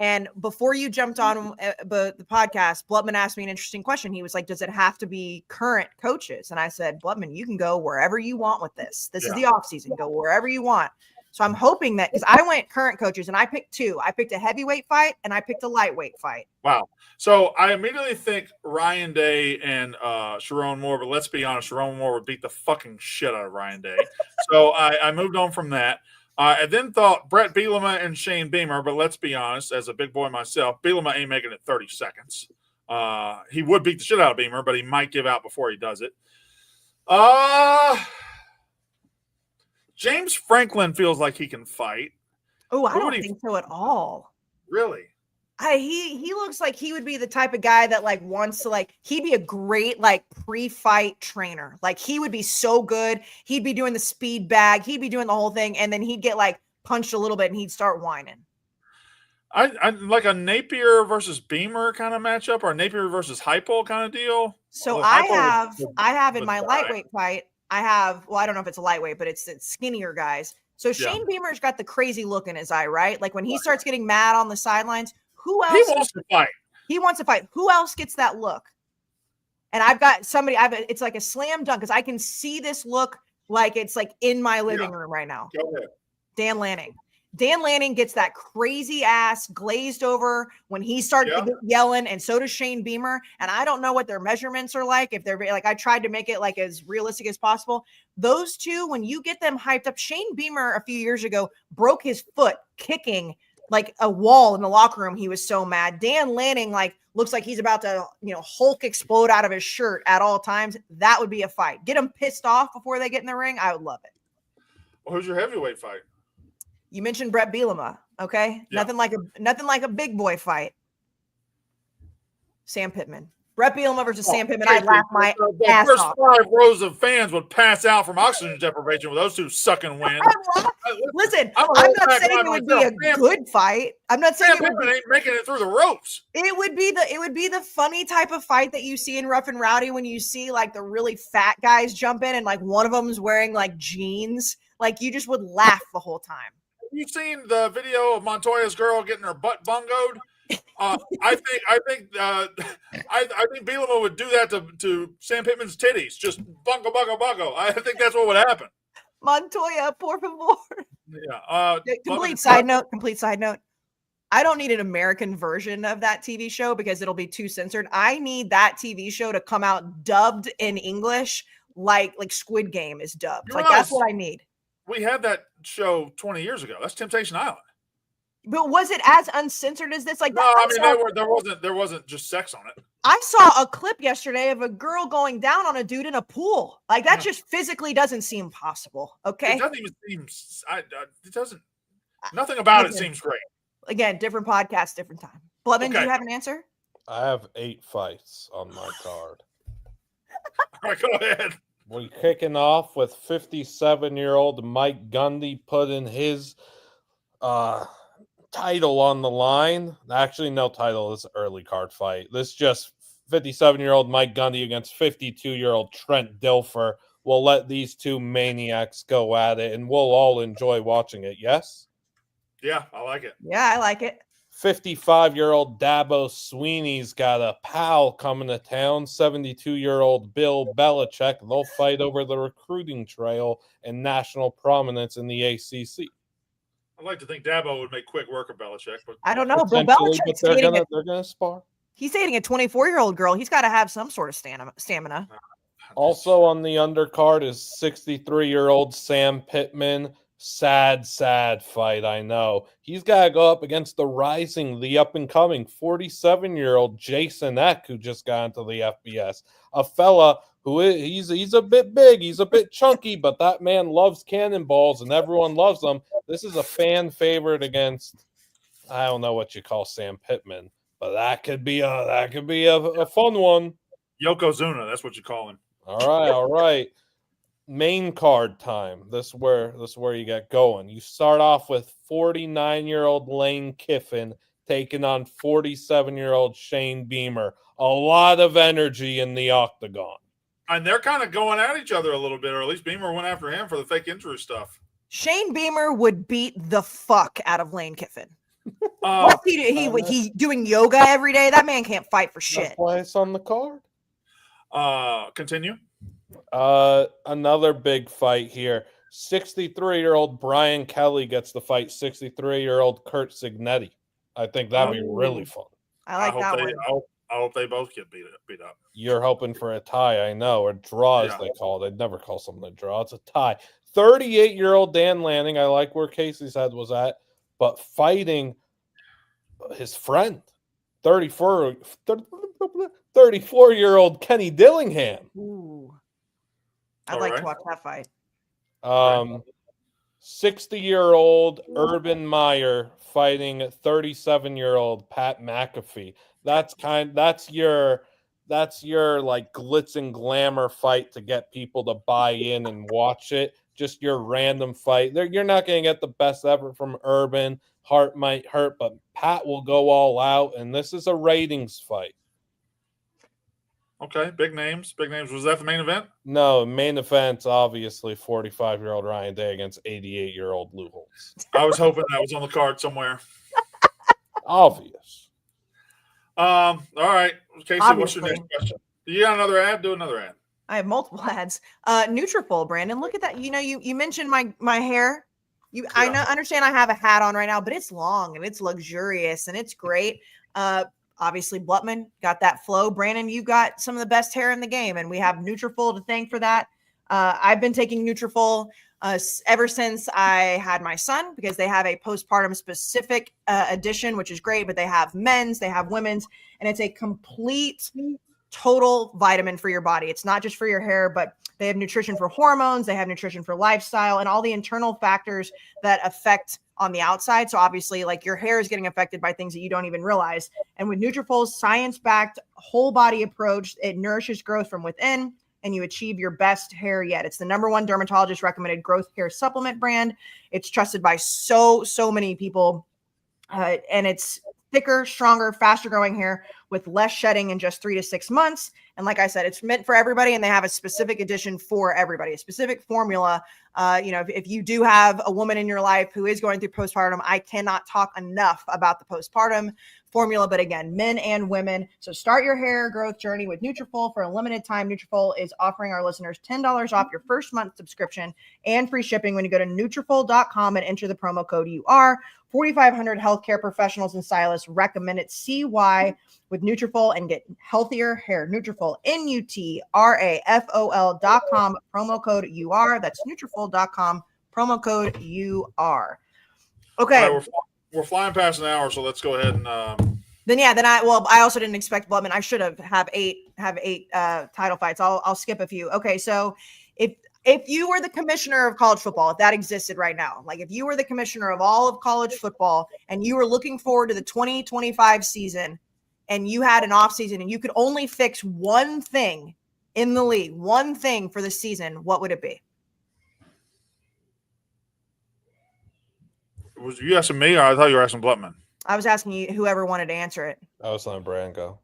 And before you jumped on the podcast, Blutman asked me an interesting question. He was like, does it have to be current coaches? And I said, Blutman, you can go wherever you want with this. This is the offseason. Go wherever you want. So I'm hoping that, because I went current coaches, and I picked 2. I picked a heavyweight fight, and I picked a lightweight fight. Wow. So I immediately think Ryan Day and Sharon Moore, but let's be honest, Sharon Moore would beat the fucking shit out of Ryan Day. So I moved on from that. I then thought Brett Bielema and Shane Beamer, but let's be honest, as a big boy myself, Bielema ain't making it 30 seconds. He would beat the shit out of Beamer, but he might give out before he does it. James Franklin feels like he can fight. Oh, I don't think so at all. Really? He looks like he would be the type of guy that like wants to, like, he'd be a great like pre-fight trainer. Like, he would be so good. He'd be doing the speed bag. He'd be doing the whole thing, and then he'd get like punched a little bit, and he'd start whining. I like a Napier versus Beamer kind of matchup, or a Napier versus Heupel kind of deal. So I have in my lightweight fight, I don't know if it's a lightweight, but it's skinnier guys. So Shane Beamer's got the crazy look in his eye, right? Like when he starts getting mad on the sidelines, who else? He wants to fight. He wants to fight. Who else gets that look? And I've got somebody, it's like a slam dunk, because I can see this look like it's like in my living room right now. Go ahead. Dan Lanning. Dan Lanning gets that crazy ass glazed over when he started to get yelling, and so does Shane Beamer. And I don't know what their measurements are like. If they're like, I tried to make it like as realistic as possible. Those two, when you get them hyped up, Shane Beamer a few years ago broke his foot kicking like a wall in the locker room. He was so mad. Dan Lanning like looks like he's about to, Hulk explode out of his shirt at all times. That would be a fight. Get them pissed off before they get in the ring. I would love it. Well, who's your heavyweight fight? You mentioned Brett Bielema, okay? Yeah. Nothing like a big boy fight. Sam Pittman. Brett Bielema versus Sam Pittman. I'd laugh my ass first off. 5 rows of fans would pass out from oxygen deprivation with those two sucking wind. Listen, I'm not saying it would be a good fight. I'm not saying Sam Pittman ain't making it through the ropes. It would be the funny type of fight that you see in Rough and Rowdy when you see like the really fat guys jump in and like one of them's wearing like jeans. Like you just would laugh the whole time. You've seen the video of Montoya's girl getting her butt bungoed. I think Bielema would do that to Sam Pittman's titties. Just bungo. I think that's what would happen. Montoya, por favor. Yeah. Complete side note. I don't need an American version of that TV show because it'll be too censored. I need that TV show to come out dubbed in English, like Squid Game is dubbed. That's what I need. We had that show 20 years ago. That's Temptation Island. But was it as uncensored as this? There wasn't just sex on it. I saw a clip yesterday of a girl going down on a dude in a pool. Like that just physically doesn't seem possible. Okay. It doesn't even seem. It doesn't. Nothing about it seems great. Again, different podcast, different time. Blevin, do you have an answer? I have 8 fights on my card. All right, go ahead. We're kicking off with 57-year-old Mike Gundy putting his title on the line. Actually, no title. This is an early card fight. This is just 57-year-old Mike Gundy against 52-year-old Trent Dilfer. We'll let these two maniacs go at it, and we'll all enjoy watching it. Yes? Yeah, I like it. Yeah, I like it. 55-year-old Dabo Sweeney's got a pal coming to town, 72-year-old Bill Belichick. They'll fight over the recruiting trail and national prominence in the ACC. I'd like to think Dabo would make quick work of Belichick, but I don't know. Bill Belichick's they're gonna spar. He's dating a 24-year-old girl. He's got to have some sort of stamina. Also on the undercard is 63-year-old Sam Pittman. Sad fight, I know. He's got to go up against the up-and-coming 47-year-old Jason Eck, who just got into the FBS. A fella who he's a bit big, he's a bit chunky, but that man loves cannonballs, and everyone loves him. This is a fan favorite against, I don't know what you call Sam Pittman, but that could be a fun one. Yokozuna, that's what you call him. All right. Main card time. This is where you get going. You start off with 49-year-old Lane Kiffin taking on 47-year-old Shane Beamer. A lot of energy in the octagon. And they're kind of going at each other a little bit, or at least Beamer went after him for the fake injury stuff. Shane Beamer would beat the fuck out of Lane Kiffin. What's he doing yoga every day? That man can't fight for shit. That's why it's on the card. Continue. Another big fight here. 63-year-old Brian Kelly gets to fight 63-year-old Kurt Signetti. I think that'd be really fun. I like that one. I hope they both get beat up. You're hoping for a tie, I know, or draw as they call it. They'd never call something a draw. It's a tie. 38-year-old Dan Lanning. I like where Kayce's head was at, but fighting his friend, 34-year-old Kenny Dillingham. Ooh. I'd like to watch that fight. 60-year-old Urban Meyer fighting 37-year-old Pat McAfee. That's your like glitz and glamour fight to get people to buy in and watch it. Just your random fight. You're not going to get the best effort from Urban. Heart might hurt, but Pat will go all out, and this is a ratings fight. Okay, big names. Was that the main event? No, main event's obviously 45-year-old Ryan Day against 88-year-old Lou Holtz. I was hoping that was on the card somewhere. Obvious. All right. Kayce, Obviously. What's your next question? You got another ad? Do another ad. I have multiple ads. Nutrafol, Brandon. Look at that. You mentioned my hair. I understand I have a hat on right now, but it's long and it's luxurious and it's great. Obviously Blutman got that flow. Brandon, you got some of the best hair in the game, and we have Nutrafol to thank for that. I've been taking Nutrafol ever since I had my son, because they have a postpartum specific edition, which is great, but they have men's, they have women's, and it's a complete total vitamin for your body. It's not just for your hair, but they have nutrition for hormones, they have nutrition for lifestyle, and all the internal factors that affect on the outside. So obviously, like, your hair is getting affected by things that you don't even realize. And with Nutrafol's science-backed whole body approach, it nourishes growth from within, and you achieve your best hair yet. It's the #1 dermatologist recommended growth hair supplement brand. It's trusted by so many people, and it's thicker, stronger, faster growing hair with less shedding in just 3 to 6 months. And like I said, it's meant for everybody, and they have a specific edition for everybody, a specific formula. If you do have a woman in your life who is going through postpartum, I cannot talk enough about the postpartum formula, but again, men and women. So start your hair growth journey with Nutrafol. For a limited time, Nutrafol is offering our listeners $10 off your first month subscription and free shipping when you go to Nutrafol.com and enter the promo code UR. 4,500 healthcare professionals and stylists recommend it. See why with Nutrafol and get healthier hair. Nutrafol, Nutrafol.com, promo code UR. That's Nutrafol.com, promo code UR. Okay. Right, we're flying past an hour, so let's go ahead and I also didn't expect Blutman. I should have eight title fights. I'll skip a few. Okay, so if you were the commissioner of college football, if that existed right now, like if you were the commissioner of all of college football and you were looking forward to the 2025 season, and you had an off season and you could only fix one thing in the league, one thing for the season, what would it be? Was you asking me, or I thought you were asking Blutman? I was asking you, whoever wanted to answer it. I was letting Brian go.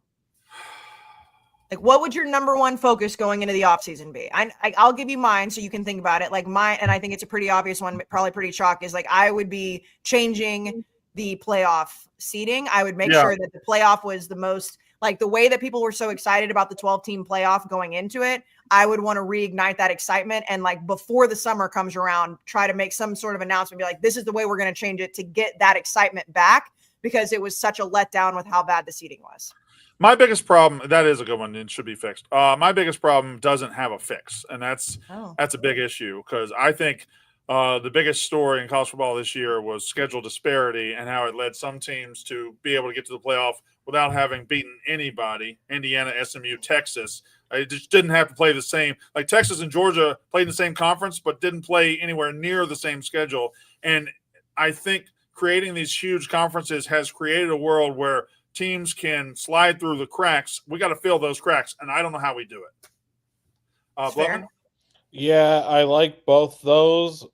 Like, what would your #1 focus going into the offseason be? I'll give you mine so you can think about it. Like mine, and I think it's a pretty obvious one, probably pretty chalk, is like I would be changing the playoff seeding. I would make sure that the playoff was the most, like, the way that people were so excited about the 12-team playoff going into it. I would want to reignite that excitement, and like before the summer comes around, try to make some sort of announcement, be like, this is the way we're going to change it to get that excitement back, because it was such a letdown with how bad the seeding was. My biggest problem, that is a good one, and should be fixed. My biggest problem doesn't have a fix, and that's a big issue, because I think the biggest story in college football this year was schedule disparity and how it led some teams to be able to get to the playoff without having beaten anybody. Indiana, SMU, Texas. It just didn't have to play the same. Like Texas and Georgia played in the same conference, but didn't play anywhere near the same schedule. And I think creating these huge conferences has created a world where teams can slide through the cracks. We got to fill those cracks, and I don't know how we do it. Blutman? Yeah, I like both those.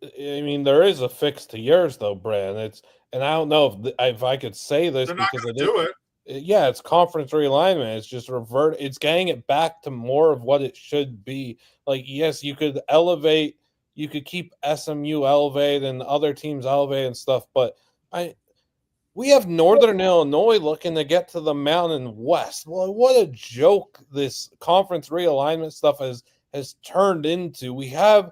I mean, there is a fix to yours, though, Brand. And I don't know if I could say this, They're because not do it. Yeah, it's conference realignment. It's just it's getting it back to more of what it should be. Like, yes, you could elevate, you could keep SMU elevated and other teams elevated and stuff, but we have Northern Illinois looking to get to the Mountain West. Well, what a joke this conference realignment stuff has turned into. We have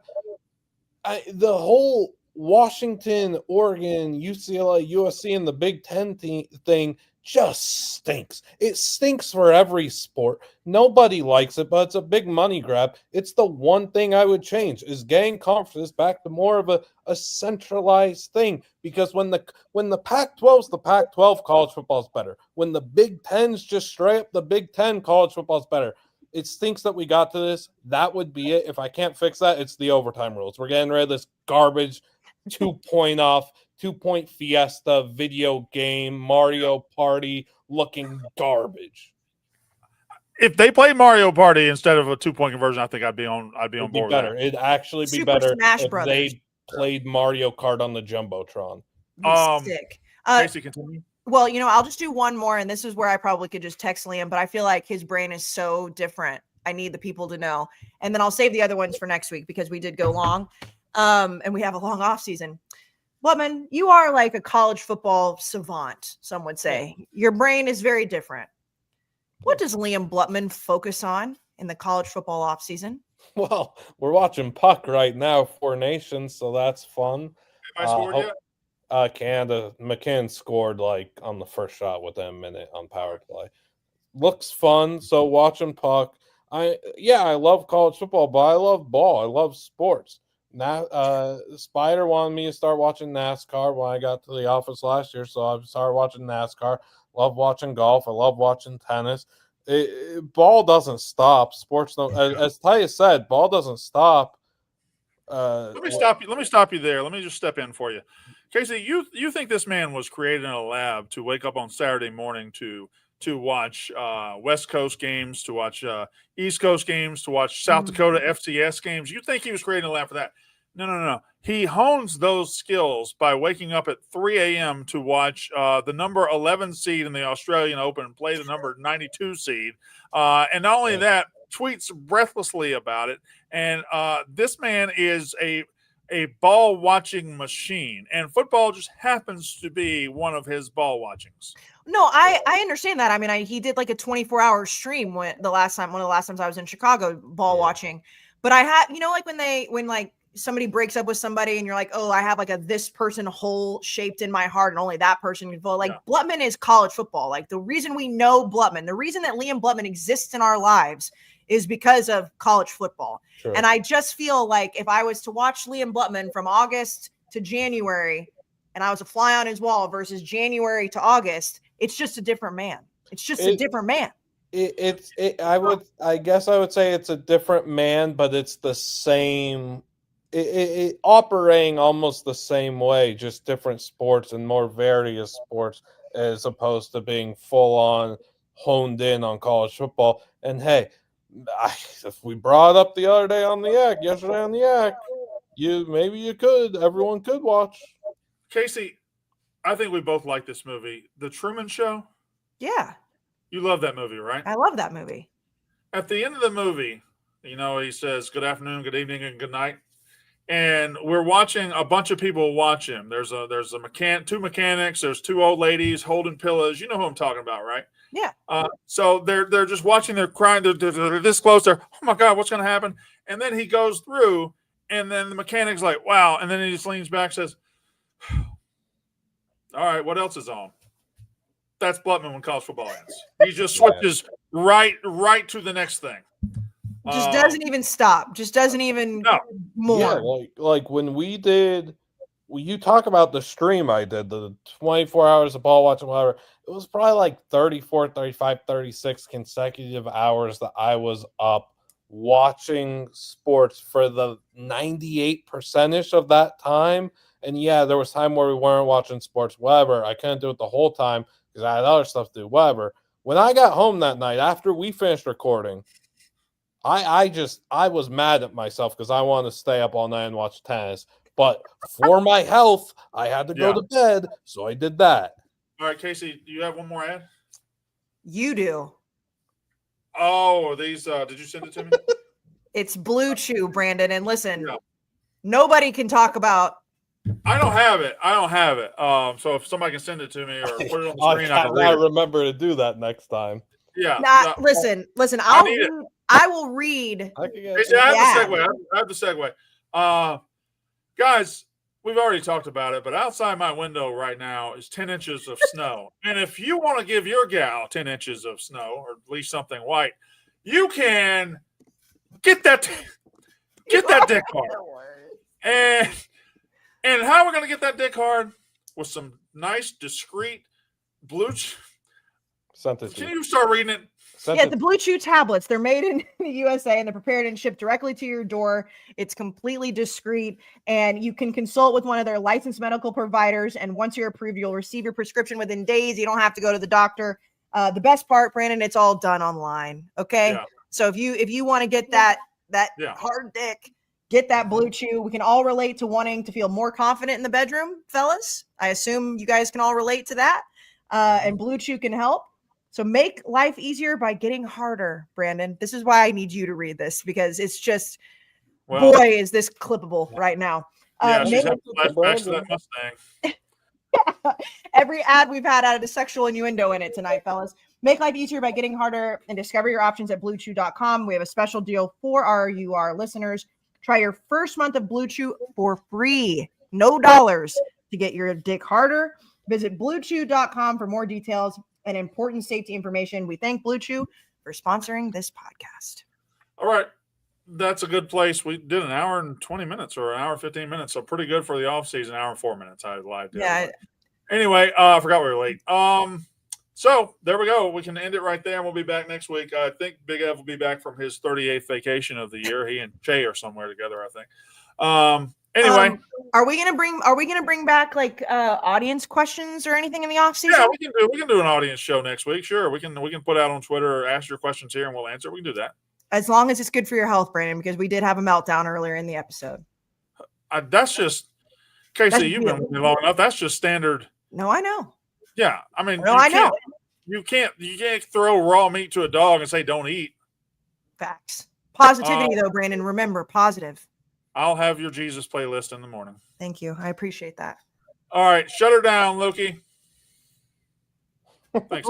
the whole Washington, Oregon, UCLA, USC, and the Big Ten thing just stinks. It stinks for every sport. Nobody likes it, but it's a big money grab. It's the one thing I would change, is getting conferences back to more of a centralized thing. Because when the Pac-12's the Pac-12, college football's better. When the Big Ten's just straight up the Big Ten, college football's better. It stinks that we got to this. That would be it. If I can't fix that, it's the overtime rules. We're getting rid of this garbage 2-point Fiesta video game, Mario Party looking garbage. If they play Mario Party instead of a 2-point conversion, I think I'd be on board with that. It'd actually be Super better Smash if Brothers. they played Mario Kart on the Jumbotron. Sick. Kayce, continue. Well, I'll just do one more, and this is where I probably could just text Liam, but I feel like his brain is so different. I need the people to know. And then I'll save the other ones for next week, because we did go long, and we have a long off season. Blutman, you are like a college football savant, some would say. Your brain is very different. What does Liam Blutman focus on in the college football off season? Well, we're watching Puck right now, 4 Nations, so that's fun. Anybody scored yet? Canada. McKinnon scored like on the first shot within a minute on power play. Looks fun. So watching puck. I love college football, but I love ball. I love sports. Spider wanted me to start watching NASCAR when I got to the office last year, so I started watching NASCAR. Love watching golf. I love watching tennis. Ball doesn't stop. Sports don't. As Tyus said, ball doesn't stop. Let me stop you. Let me stop you there. Let me just step in for you, Kayce. You think this man was created in a lab to wake up on Saturday morning to watch West Coast games, to watch East Coast games, to watch South Dakota FCS games? You think he was created in a lab for that? No. He hones those skills by waking up at 3 a.m. to watch the number 11 seed in the Australian Open play the number 92 seed. And not only that, tweets breathlessly about it. And this man is a ball watching machine, and football just happens to be one of his ball watchings. No, I understand that. I mean, he did like a 24-hour stream one of the last times I was in Chicago ball watching. But I had, like when like somebody breaks up with somebody and you're like, oh, I have like this person hole shaped in my heart and only that person can vote. Like Blutman is college football. Like the reason we know Blutman, the reason that Liam Blutman exists in our lives is because of college football. Sure. And I just feel like if I was to watch Liam Blutman from August to January and I was a fly on his wall versus January to August, it's just a different man. It's just a different man. I guess I would say it's a different man, but it's the same. It operating almost the same way, just different sports and more various sports, as opposed to being full on honed in on college football. And hey, if we brought up the other day on the Yak, yesterday on the Yak, everyone could watch. Kayce, I think we both like this movie, The Truman Show. Yeah. You love that movie, right? I love that movie. At the end of the movie, he says, good afternoon, good evening, and good night. And we're watching a bunch of people watch him. There's two mechanics, there's two old ladies holding pillows. You know who I'm talking about, right? Yeah. So they're just watching, they're crying, they're this close, they're, oh my God, what's gonna happen? And then he goes through, and then the mechanic's like, wow, and then he just leans back, says, all right, what else is on? That's Blutman when college football ends. He just switches right to the next thing. Just doesn't even stop. Just doesn't even more. Yeah, like when you talk about the stream I did, the 24 hours of ball watching, whatever, it was probably like 34, 35, 36 consecutive hours that I was up watching sports for the 98% of that time. And yeah, there was time where we weren't watching sports, whatever. I couldn't do it the whole time because I had other stuff to do, whatever. When I got home that night after we finished recording, I was mad at myself because I wanted to stay up all night and watch tennis. But for my health, I had to go to bed, so I did that. All right, Kayce, do you have one more ad? You do. Oh, are these? Did you send it to me? It's Blue Chew, Brandon. And listen, nobody can talk about. I don't have it. So if somebody can send it to me or put it on the screen, I can read it. Remember to do that next time. Yeah. Listen. I will read. I have the segue. Guys, we've already talked about it, but outside my window right now is 10 inches of snow. And if you want to give your gal 10 inches of snow, or at least something white, you can get that dick hard. And how we're going to get that dick hard? With some nice, discreet blue. Can you start reading it? The Blue Chew tablets, they're made in the USA and they're prepared and shipped directly to your door. It's completely discreet, and you can consult with one of their licensed medical providers. And once you're approved, you'll receive your prescription within days. You don't have to go to the doctor. The best part, Brandon, it's all done online. Okay. Yeah. So if you want to get that hard dick, get that Blue Chew. We can all relate to wanting to feel more confident in the bedroom, fellas. I assume you guys can all relate to that. And Blue Chew can help. So make life easier by getting harder, Brandon. This is why I need you to read this, because it's just, boy, is this clippable right now. She's having flashbacks to that Mustang. Every ad we've had added a sexual innuendo in it tonight, fellas. Make life easier by getting harder and discover your options at BlueChew.com. We have a special deal for our UR listeners. Try your first month of Blue Chew for free. no dollars to get your dick harder. Visit BlueChew.com for more details and important safety information. We thank Blue Chew for sponsoring this podcast. All right. That's a good place. We did an hour and 20 minutes or an hour and 15 minutes. So pretty good for the off season, hour and 4 minutes. I lied. Yeah. Anyway, I forgot we were late. So there we go. We can end it right there, and we'll be back next week. I think Big Ev will be back from his 38th vacation of the year. He and Che are somewhere together, I think. Anyway, are we gonna bring back like audience questions or anything in the off season? Yeah, we can do an audience show next week. Sure, we can put out on Twitter, ask your questions here, and we'll answer. We can do that. As long as it's good for your health, Brandon, because we did have a meltdown earlier in the episode. That's just Kayce. You've been with me long enough. That's just standard. No, I know. Yeah, I mean, no, I know. You can't throw raw meat to a dog and say don't eat. Facts. Positivity, though, Brandon. Remember, positive. I'll have your Jesus playlist in the morning. Thank you. I appreciate that. All right, shut her down, Loki. Thanks.